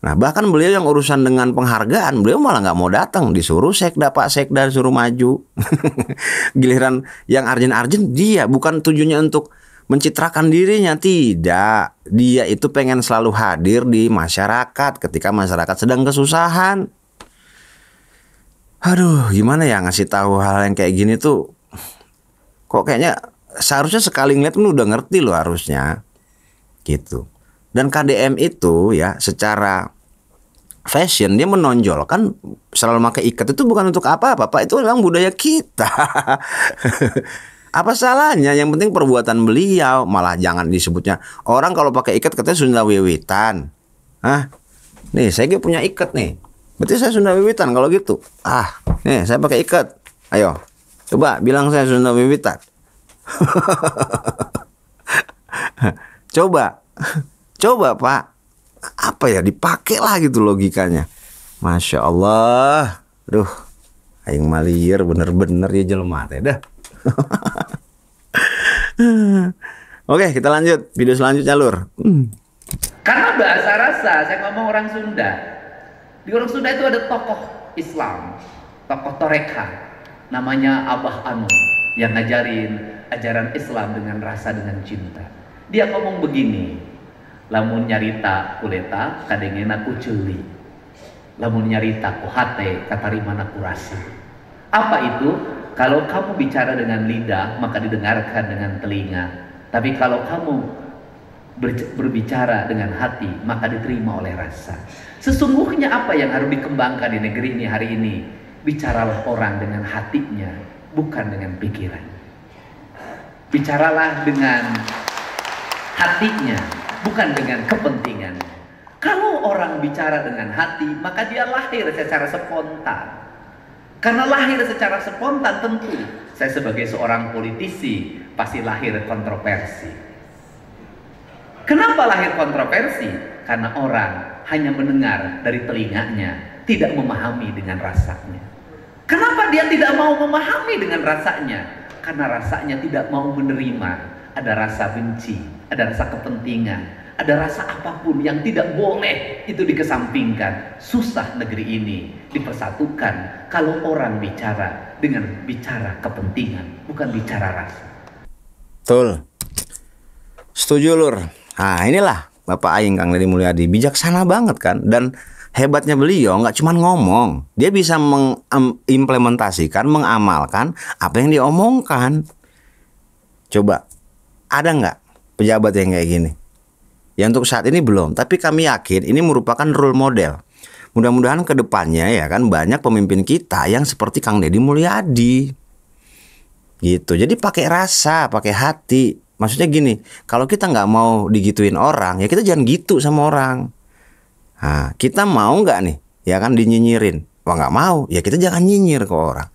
Nah bahkan beliau yang urusan dengan penghargaan, beliau malah nggak mau datang. Disuruh sekda, Pak Sekda disuruh maju. Giliran yang arjen-arjen, dia bukan tujuannya untuk mencitrakan dirinya, tidak. Dia itu pengen selalu hadir di masyarakat ketika masyarakat sedang kesusahan. Aduh, gimana ya ngasih tahu hal yang kayak gini tuh. Kok kayaknya seharusnya sekali ngeliat pun udah ngerti loh harusnya. Gitu. Dan KDM itu ya secara fashion dia menonjolkan selalu pakai ikat itu bukan untuk apa-apa, Pak. Itu memang budaya kita. Apa salahnya? Yang penting perbuatan beliau. Malah jangan disebutnya orang kalau pakai ikat katanya Sunda Wiwitan. Hah? Nih saya punya ikat nih. Berarti saya Sunda Wiwitan kalau gitu. Ah, nih saya pakai ikat. Ayo, coba bilang saya Sunda Wiwitan. Coba Pak. Apa ya, dipakai lah gitu logikanya. Masya Allah. Duh, aing malier bener-bener ya jelema teh dah. Oke, kita lanjut video selanjutnya lur. Karena bahasa rasa, saya ngomong orang Sunda. Di orang Sunda itu ada tokoh Islam, tokoh Toreka, namanya Abah Anu, yang ngajarin ajaran Islam dengan rasa, dengan cinta. Dia ngomong begini, lamun nyarita kuleta kadengena ku ceuli, lamun nyarita ku hate katarimana ku rasa. Apa itu? Kalau kamu bicara dengan lidah maka didengarkan dengan telinga, tapi kalau kamu berbicara dengan hati, maka diterima oleh rasa. Sesungguhnya apa yang harus dikembangkan di negeri ini hari ini? Bicaralah orang dengan hatinya, bukan dengan pikiran. Bicaralah dengan hatinya, bukan dengan kepentingan. Kalau orang bicara dengan hati, maka dia lahir secara spontan. Karena lahir secara spontan, tentu saya sebagai seorang politisi pasti lahir kontroversi. Kenapa lahir kontroversi? Karena orang hanya mendengar dari telinganya, tidak memahami dengan rasanya. Kenapa dia tidak mau memahami dengan rasanya? Karena rasanya tidak mau menerima. Ada rasa benci, ada rasa kepentingan, ada rasa apapun yang tidak boleh itu dikesampingkan. Susah negeri ini dipersatukan kalau orang bicara dengan bicara kepentingan, bukan bicara rasa. Betul. Setuju, Lur. Nah, inilah Bapak Aing Kang Deddy Mulyadi, bijaksana banget kan. Dan hebatnya beliau nggak cuma ngomong, dia bisa mengimplementasikan, mengamalkan apa yang diomongkan. Coba, ada nggak pejabat yang kayak gini? Ya untuk saat ini belum, tapi kami yakin ini merupakan role model. Mudah-mudahan ke depannya ya kan banyak pemimpin kita yang seperti Kang Deddy Mulyadi. Gitu. Jadi pakai rasa, pakai hati. Maksudnya gini, kalau kita nggak mau digituin orang, ya kita jangan gitu sama orang. Nah, kita mau nggak nih, ya kan dinyinyirin? Wah nggak mau, ya kita jangan nyinyir ke orang.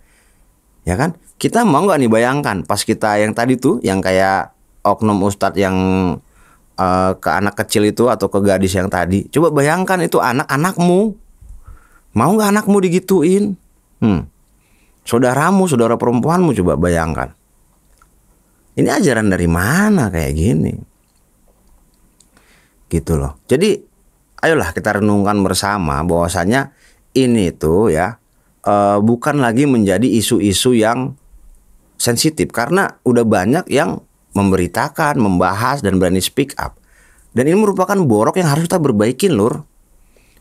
Ya kan? Kita mau nggak nih bayangkan pas kita yang tadi tuh, yang kayak oknum ustadz yang ke anak kecil itu atau ke gadis yang tadi. Coba bayangkan itu anak-anakmu. Mau nggak anakmu digituin? Saudaramu, saudara perempuanmu, coba bayangkan. Ini ajaran dari mana kayak gini? Gitu loh. Jadi ayolah kita renungkan bersama bahwasanya ini tuh ya bukan lagi menjadi isu-isu yang sensitif, karena udah banyak yang memberitakan, membahas, dan berani speak up. Dan ini merupakan borok yang harus kita perbaikin, Lur.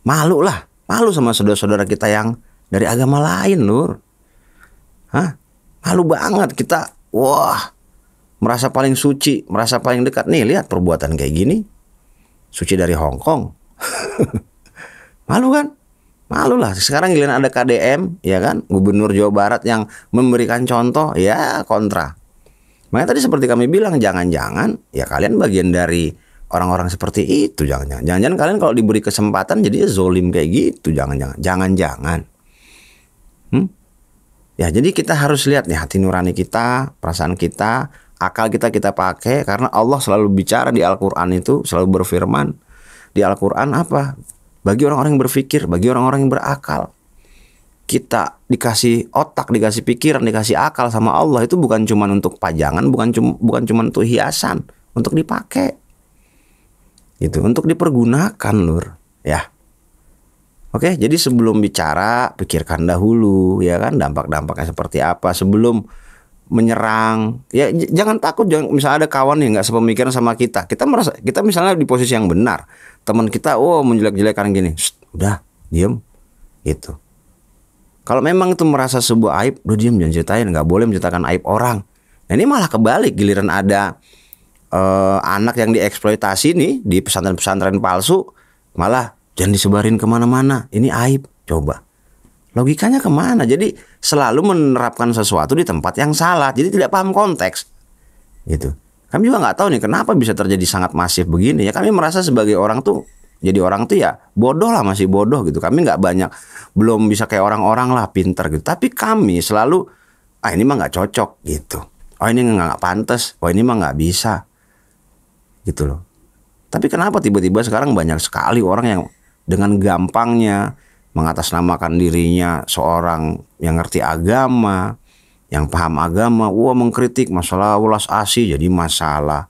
Malu lah, malu sama saudara-saudara kita yang dari agama lain, Lur. Malu banget kita, wah, merasa paling suci, merasa paling dekat. Nih, lihat perbuatan kayak gini. Suci dari Hong Kong. Malu kan? Malu lah. Sekarang giliran ada KDM, ya kan? Gubernur Jawa Barat yang memberikan contoh, ya kontra. Makanya tadi seperti kami bilang, jangan-jangan ya kalian bagian dari orang-orang seperti itu. Jangan-jangan kalian kalau diberi kesempatan jadi zolim kayak gitu. Jangan-jangan. Ya jadi kita harus lihat nih hati nurani kita, perasaan kita, akal kita pakai. Karena Allah selalu bicara di Al-Quran itu, selalu berfirman di Al-Quran apa? Bagi orang-orang yang berpikir, bagi orang-orang yang berakal. Kita dikasih otak, dikasih pikiran, dikasih akal sama Allah itu bukan cuma untuk pajangan, bukan cuma untuk hiasan, untuk dipakai. Gitu, untuk dipergunakan, Lur, ya. Oke, jadi sebelum bicara pikirkan dahulu ya kan dampak-dampaknya seperti apa sebelum menyerang. Ya jangan takut, misalnya ada kawan yang nggak sepemikiran sama kita. Kita merasa kita misalnya di posisi yang benar. Teman kita menjelek-jelekan gini. Udah, diem gitu. Kalau memang itu merasa sebuah aib, udah diam, jangan ceritain, nggak boleh menceritakan aib orang. Nah ini malah kebalik, giliran ada anak yang dieksploitasi nih di pesantren-pesantren palsu, malah jangan disebarin kemana-mana, ini aib. Coba, logikanya kemana? Jadi selalu menerapkan sesuatu di tempat yang salah, jadi tidak paham konteks. Gitu. Kami juga nggak tahu nih kenapa bisa terjadi sangat masif begini. Ya kami merasa sebagai orang tuh, jadi orang tuh ya bodoh lah, masih bodoh gitu. Kami nggak banyak, belum bisa kayak orang-orang lah pinter gitu. Tapi kami selalu, ini mah nggak cocok gitu. Oh ini nggak pantas. Oh ini mah nggak bisa. Gitu loh. Tapi kenapa tiba-tiba sekarang banyak sekali orang yang dengan gampangnya mengatasnamakan dirinya seorang yang ngerti agama, yang paham agama, mengkritik masalah ulas ASI jadi masalah.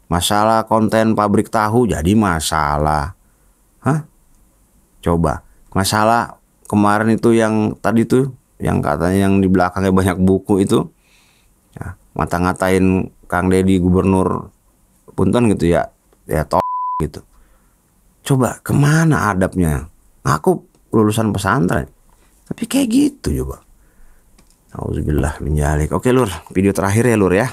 Masalah konten pabrik tahu jadi masalah. Coba, masalah kemarin itu yang tadi tuh, yang katanya yang di belakangnya banyak buku itu, ya, ngata-ngatain Kang Deddy gubernur Punten gitu ya gitu. Coba kemana adabnya? Aku lulusan pesantren, tapi kayak gitu coba. Auzubillah min dzalik. Oke Lur, video terakhir ya Lur ya.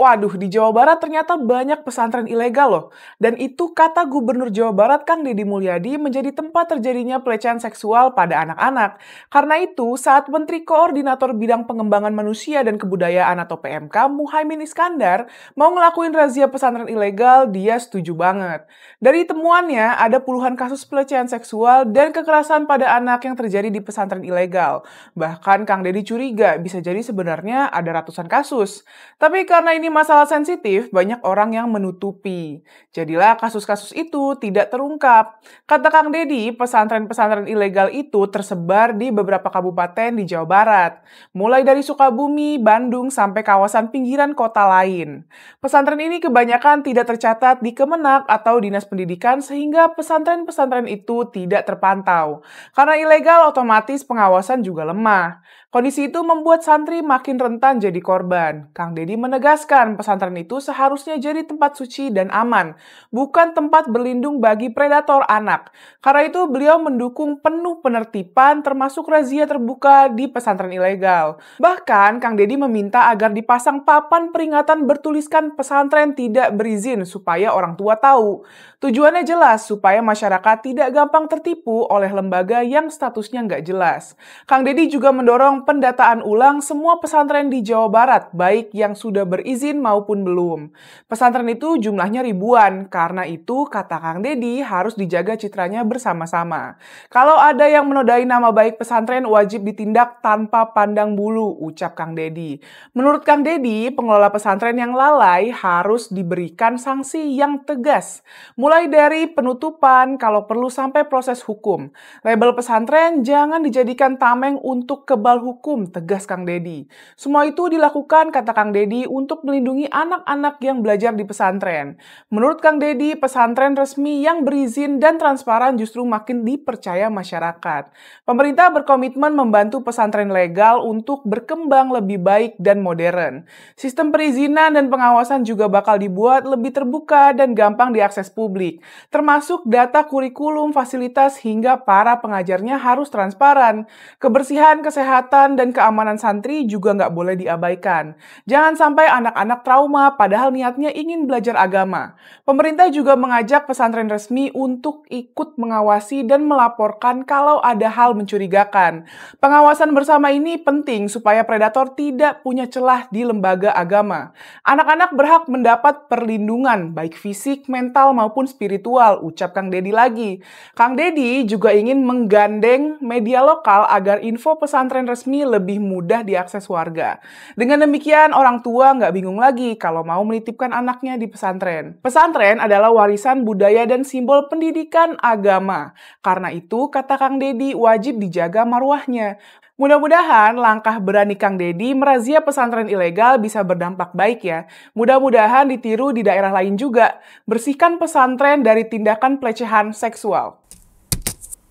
Waduh, di Jawa Barat ternyata banyak pesantren ilegal loh. Dan itu kata Gubernur Jawa Barat Kang Deddy Mulyadi menjadi tempat terjadinya pelecehan seksual pada anak-anak. Karena itu, saat Menteri Koordinator Bidang Pengembangan Manusia dan Kebudayaan atau PMK Muhaimin Iskandar mau ngelakuin razia pesantren ilegal, dia setuju banget. Dari temuannya, ada puluhan kasus pelecehan seksual dan kekerasan pada anak yang terjadi di pesantren ilegal. Bahkan Kang Deddy curiga bisa jadi sebenarnya ada ratusan kasus. Tapi karena ini masalah sensitif, banyak orang yang menutupi. Jadilah kasus-kasus itu tidak terungkap. Kata Kang Deddy, pesantren-pesantren ilegal itu tersebar di beberapa kabupaten di Jawa Barat. Mulai dari Sukabumi, Bandung, sampai kawasan pinggiran kota lain. Pesantren ini kebanyakan tidak tercatat di Kemenak atau Dinas Pendidikan sehingga pesantren-pesantren itu tidak terpantau. Karena ilegal, otomatis pengawasan juga lemah. Kondisi itu membuat santri makin rentan jadi korban. Kang Deddy menegaskan pesantren itu seharusnya jadi tempat suci dan aman, bukan tempat berlindung bagi predator anak. Karena itu beliau mendukung penuh penertiban termasuk razia terbuka di pesantren ilegal. Bahkan Kang Deddy meminta agar dipasang papan peringatan bertuliskan pesantren tidak berizin supaya orang tua tahu. Tujuannya jelas supaya masyarakat tidak gampang tertipu oleh lembaga yang statusnya nggak jelas. Kang Deddy juga mendorong pendataan ulang semua pesantren di Jawa Barat, baik yang sudah berizin maupun belum. Pesantren itu jumlahnya ribuan, karena itu kata Kang Deddy harus dijaga citranya bersama-sama. Kalau ada yang menodai nama baik pesantren wajib ditindak tanpa pandang bulu, ucap Kang Deddy. Menurut Kang Deddy, pengelola pesantren yang lalai harus diberikan sanksi yang tegas. Mulai dari penutupan, kalau perlu sampai proses hukum. Label pesantren jangan dijadikan tameng untuk kebal hukum, tegas Kang Deddy. Semua itu dilakukan, kata Kang Deddy, untuk melindungi anak-anak yang belajar di pesantren. Menurut Kang Deddy, pesantren resmi yang berizin dan transparan justru makin dipercaya masyarakat. Pemerintah berkomitmen membantu pesantren legal untuk berkembang lebih baik dan modern. Sistem perizinan dan pengawasan juga bakal dibuat lebih terbuka dan gampang diakses publik, termasuk data kurikulum, fasilitas, hingga para pengajarnya harus transparan. Kebersihan, kesehatan, dan keamanan santri juga nggak boleh diabaikan. Jangan sampai anak-anak trauma padahal niatnya ingin belajar agama. Pemerintah juga mengajak pesantren resmi untuk ikut mengawasi dan melaporkan kalau ada hal mencurigakan. Pengawasan bersama ini penting supaya predator tidak punya celah di lembaga agama. Anak-anak berhak mendapat perlindungan baik fisik, mental, maupun spiritual, ucap Kang Deddy lagi. Kang Deddy juga ingin menggandeng media lokal agar info pesantren resmi lebih mudah diakses warga. Dengan demikian, orang tua nggak bingung lagi kalau mau menitipkan anaknya di pesantren. Pesantren adalah warisan budaya dan simbol pendidikan agama. Karena itu, kata Kang Deddy, wajib dijaga marwahnya. Mudah-mudahan langkah berani Kang Deddy merazia pesantren ilegal bisa berdampak baik ya. Mudah-mudahan ditiru di daerah lain juga. Bersihkan pesantren dari tindakan pelecehan seksual.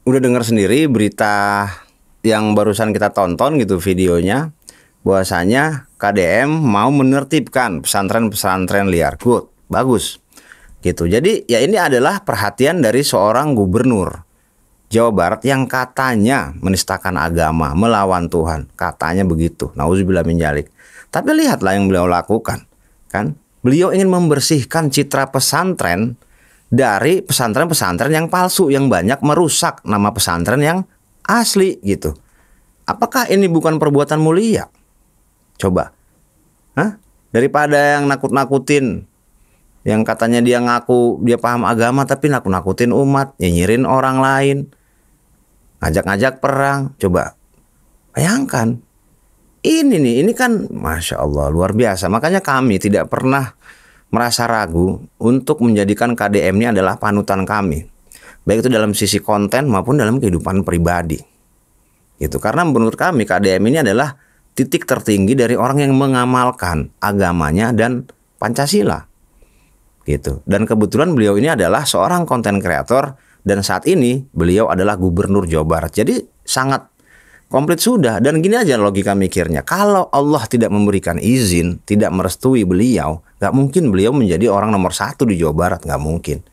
Udah dengar sendiri berita yang barusan kita tonton gitu videonya, bahwasanya KDM mau menertibkan pesantren-pesantren liar. Good, bagus gitu. Jadi ya ini adalah perhatian dari seorang gubernur Jawa Barat yang katanya menistakan agama, melawan Tuhan, katanya begitu. Nauzubillah min dzalik. Tapi lihatlah yang beliau lakukan, kan? Beliau ingin membersihkan citra pesantren dari pesantren-pesantren yang palsu, yang banyak merusak nama pesantren yang asli gitu. Apakah ini bukan perbuatan mulia? Coba. Daripada yang nakut-nakutin, yang katanya dia ngaku dia paham agama tapi nakut-nakutin umat, nyinyirin orang lain, ngajak-ngajak perang. Coba bayangkan. Ini kan Masya Allah luar biasa. Makanya kami tidak pernah merasa ragu untuk menjadikan KDM ini adalah panutan kami, baik itu dalam sisi konten maupun dalam kehidupan pribadi gitu. Karena menurut kami KDM ini adalah titik tertinggi dari orang yang mengamalkan agamanya dan Pancasila gitu. Dan kebetulan beliau ini adalah seorang konten kreator dan saat ini beliau adalah gubernur Jawa Barat. Jadi sangat komplit sudah. Dan gini aja logika mikirnya, kalau Allah tidak memberikan izin, tidak merestui beliau, gak mungkin beliau menjadi orang nomor 1 di Jawa Barat, gak mungkin.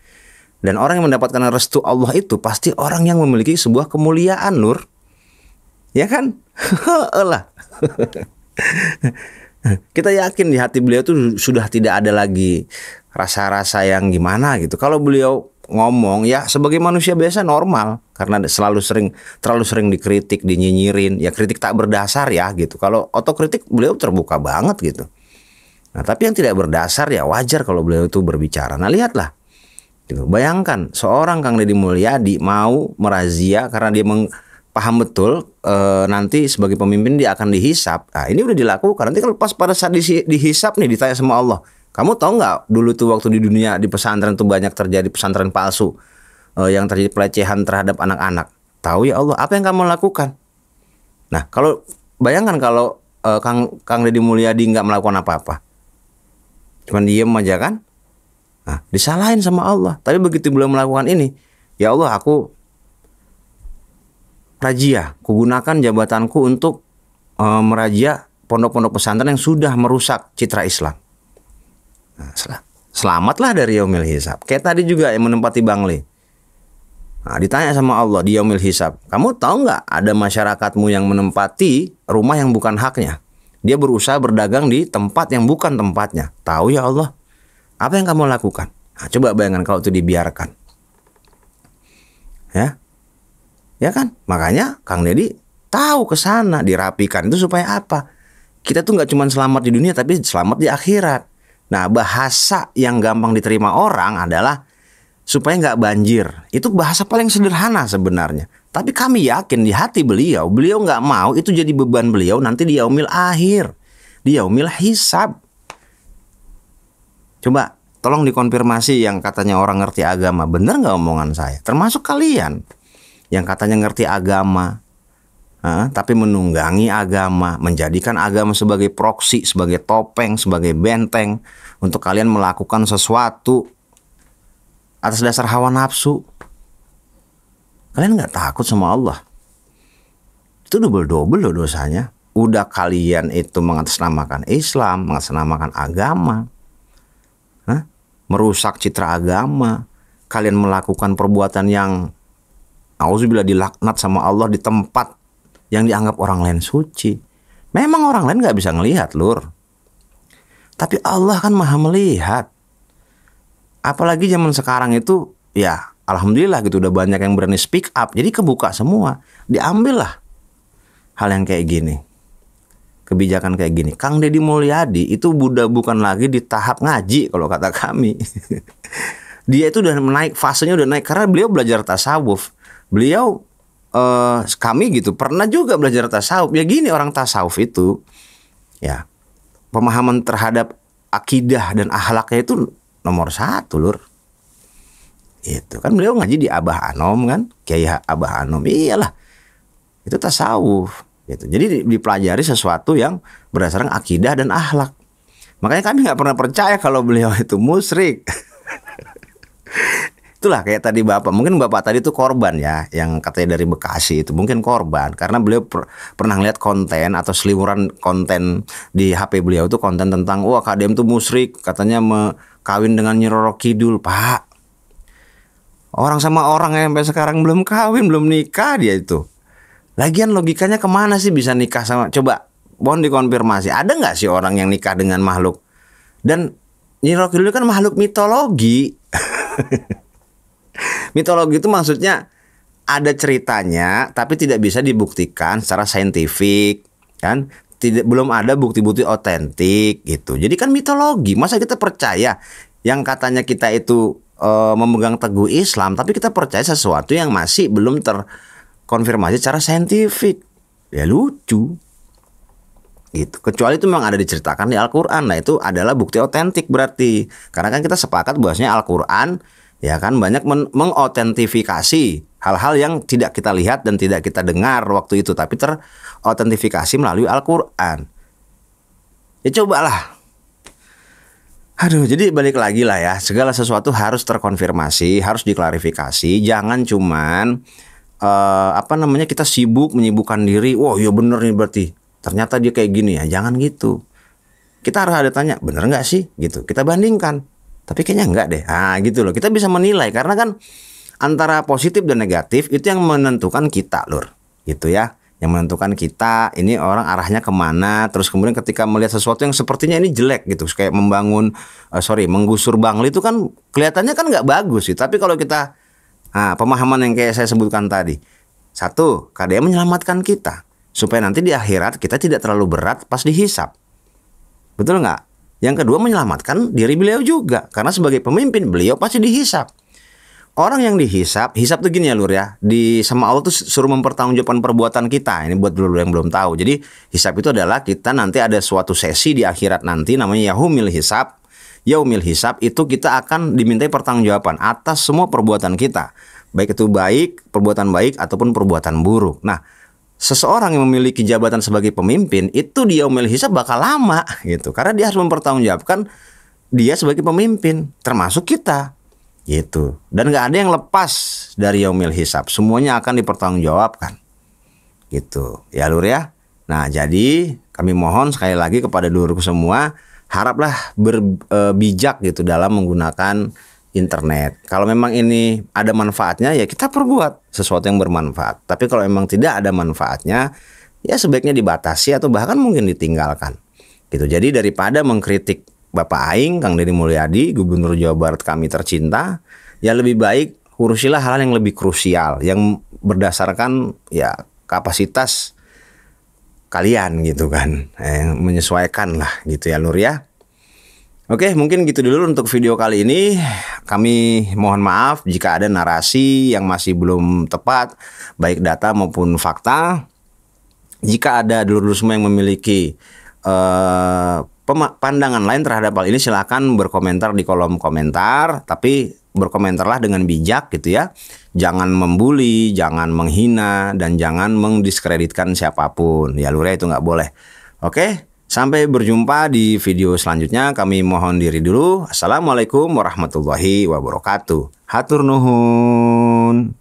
Dan orang yang mendapatkan restu Allah itu pasti orang yang memiliki sebuah kemuliaan, Nur. Ya kan? Lah. Kita yakin di hati beliau tuh sudah tidak ada lagi rasa-rasa yang gimana gitu. Kalau beliau ngomong ya sebagai manusia biasa normal, karena terlalu sering dikritik, dinyinyirin, ya kritik tak berdasar ya gitu. Kalau otokritik beliau terbuka banget gitu. Nah, tapi yang tidak berdasar ya wajar kalau beliau itu berbicara. Nah, lihatlah. Gitu. Bayangkan seorang Kang Deddy Mulyadi mau merazia karena dia paham betul nanti sebagai pemimpin dia akan dihisap. Nah, ini udah dilakukan. Nanti kalau pas pada saat dihisap nih ditanya sama Allah, kamu tahu nggak dulu tuh waktu di dunia di pesantren tuh banyak terjadi pesantren palsu, yang terjadi pelecehan terhadap anak-anak. Tahu ya Allah, apa yang kamu lakukan? Nah, kalau bayangkan kalau Kang Deddy Mulyadi nggak melakukan apa-apa, cuman diem aja kan? Nah, disalahin sama Allah. Tapi begitu beliau melakukan ini, ya Allah, aku razia, kugunakan jabatanku untuk merazia pondok-pondok pesantren yang sudah merusak citra Islam. Nah, selamatlah dari yaumil hisab. Kayak tadi juga yang menempati Bangli. Nah, ditanya sama Allah di yaumil hisab, kamu tahu nggak ada masyarakatmu yang menempati rumah yang bukan haknya? Dia berusaha berdagang di tempat yang bukan tempatnya. Tahu ya Allah. Apa yang kamu lakukan? Nah, coba bayangkan kalau itu dibiarkan. Ya kan? Makanya Kang Deddy tahu ke sana, dirapikan itu supaya apa? Kita tuh nggak cuma selamat di dunia tapi selamat di akhirat. Nah, bahasa yang gampang diterima orang adalah supaya nggak banjir. Itu bahasa paling sederhana sebenarnya. Tapi kami yakin di hati beliau nggak mau itu jadi beban beliau nanti di yaumil akhir, di yaumil hisab. Coba tolong dikonfirmasi yang katanya orang ngerti agama, benar nggak omongan saya? Termasuk kalian yang katanya ngerti agama, tapi menunggangi agama, menjadikan agama sebagai proksi, sebagai topeng, sebagai benteng untuk kalian melakukan sesuatu atas dasar hawa nafsu. Kalian nggak takut sama Allah? Itu double-double loh dosanya. Udah kalian itu mengatasnamakan Islam, mengatasnamakan agama, merusak citra agama, kalian melakukan perbuatan yang auzubillah dilaknat sama Allah di tempat yang dianggap orang lain suci. Memang orang lain nggak bisa ngelihat, lur. Tapi Allah kan maha melihat. Apalagi zaman sekarang itu, ya alhamdulillah gitu udah banyak yang berani speak up. Jadi kebuka semua. Diambillah hal yang kayak gini. Kebijakan kayak gini. Kang Deddy Mulyadi itu bukan lagi di tahap ngaji kalau kata kami. Dia itu udah naik, fasenya udah naik karena beliau belajar tasawuf. Beliau kami gitu pernah juga belajar tasawuf. Ya gini orang tasawuf itu, ya pemahaman terhadap akidah dan akhlaknya itu nomor 1, lur. Itu kan beliau ngaji di Abah Anom kan, Kiai Abah Anom. Iyalah, itu tasawuf. Gitu. Jadi dipelajari sesuatu yang berdasarkan akidah dan akhlak. Makanya kami nggak pernah percaya kalau beliau itu musyrik. Itulah kayak tadi Bapak. Mungkin Bapak tadi itu korban ya, yang katanya dari Bekasi itu mungkin korban karena beliau pernah lihat konten atau seliweran konten di HP beliau itu konten tentang wah KDM itu musyrik, katanya kawin dengan Nyi Roro Kidul. Pak, orang sama orang yang sampai sekarang belum kawin, belum nikah dia itu. Lagian logikanya kemana sih bisa nikah sama? Coba mohon dikonfirmasi. Ada nggak sih orang yang nikah dengan makhluk? Dan Nyi Roro Kidul kan makhluk mitologi. Mitologi itu maksudnya ada ceritanya, tapi tidak bisa dibuktikan secara saintifik, kan? Belum ada bukti-bukti otentik gitu. Jadi kan mitologi. Masa kita percaya yang katanya kita itu memegang teguh Islam, tapi kita percaya sesuatu yang masih belum konfirmasi secara saintifik. Ya lucu gitu. Kecuali itu memang ada diceritakan di Al-Quran. Nah itu adalah bukti otentik berarti. Karena kan kita sepakat bahwasanya Al-Quran ya kan banyak mengotentifikasi hal-hal yang tidak kita lihat dan tidak kita dengar waktu itu, tapi terotentifikasi melalui Al-Quran. Ya cobalah. Aduh, jadi balik lagi lah ya, segala sesuatu harus terkonfirmasi, harus diklarifikasi. Jangan cuman kita sibuk menyibukkan diri. Wah ya bener nih berarti ternyata dia kayak gini ya. Jangan gitu. Kita harus ada tanya, bener nggak sih gitu. Kita bandingkan. Tapi kayaknya enggak deh. Nah gitu loh. Kita bisa menilai karena kan antara positif dan negatif itu yang menentukan kita, lur. Gitu ya. yang menentukan kita ini orang arahnya kemana. Terus kemudian ketika melihat sesuatu yang sepertinya ini jelek gitu, kayak menggusur Bangli itu kan kelihatannya kan nggak bagus sih. Tapi kalau kita pemahaman yang kayak saya sebutkan tadi, satu, KDM menyelamatkan kita supaya nanti di akhirat kita tidak terlalu berat pas dihisap, betul nggak? Yang kedua, menyelamatkan diri beliau juga, karena sebagai pemimpin beliau pasti dihisap. Orang yang hisap tuh gini ya Lur ya, sama Allah tuh suruh mempertanggungjawabkan perbuatan kita. Ini buat dulu yang belum tahu. Jadi hisap itu adalah kita nanti ada suatu sesi di akhirat nanti namanya yaumil hisap. Yaumil hisap itu kita akan dimintai pertanggungjawaban atas semua perbuatan kita, baik itu perbuatan baik ataupun perbuatan buruk. Nah, seseorang yang memiliki jabatan sebagai pemimpin itu di yaumil hisap bakal lama gitu, karena dia harus mempertanggungjawabkan dia sebagai pemimpin, termasuk kita. Gitu. Dan nggak ada yang lepas dari yaumil hisab, semuanya akan dipertanggungjawabkan gitu ya Lur ya. Nah, jadi kami mohon sekali lagi kepada dulurku semua, haraplah bijak gitu dalam menggunakan internet. Kalau memang ini ada manfaatnya ya kita perbuat sesuatu yang bermanfaat, tapi kalau memang tidak ada manfaatnya ya sebaiknya dibatasi atau bahkan mungkin ditinggalkan gitu. Jadi daripada mengkritik Bapak Aing, Kang Deddy Mulyadi, Gubernur Jawa Barat kami tercinta, ya lebih baik urusilah hal yang lebih krusial, yang berdasarkan ya kapasitas kalian gitu kan, menyesuaikan lah gitu ya Lur ya. Oke, mungkin gitu dulu untuk video kali ini. Kami mohon maaf jika ada narasi yang masih belum tepat, baik data maupun fakta. Jika ada dulur-dulur semua yang memiliki pandangan lain terhadap hal ini, silakan berkomentar di kolom komentar, tapi berkomentarlah dengan bijak gitu ya. Jangan membuli, jangan menghina, dan jangan mendiskreditkan siapapun. Ya Lur ya, itu nggak boleh. Oke, sampai berjumpa di video selanjutnya. Kami mohon diri dulu. Assalamualaikum warahmatullahi wabarakatuh. Hatur nuhun.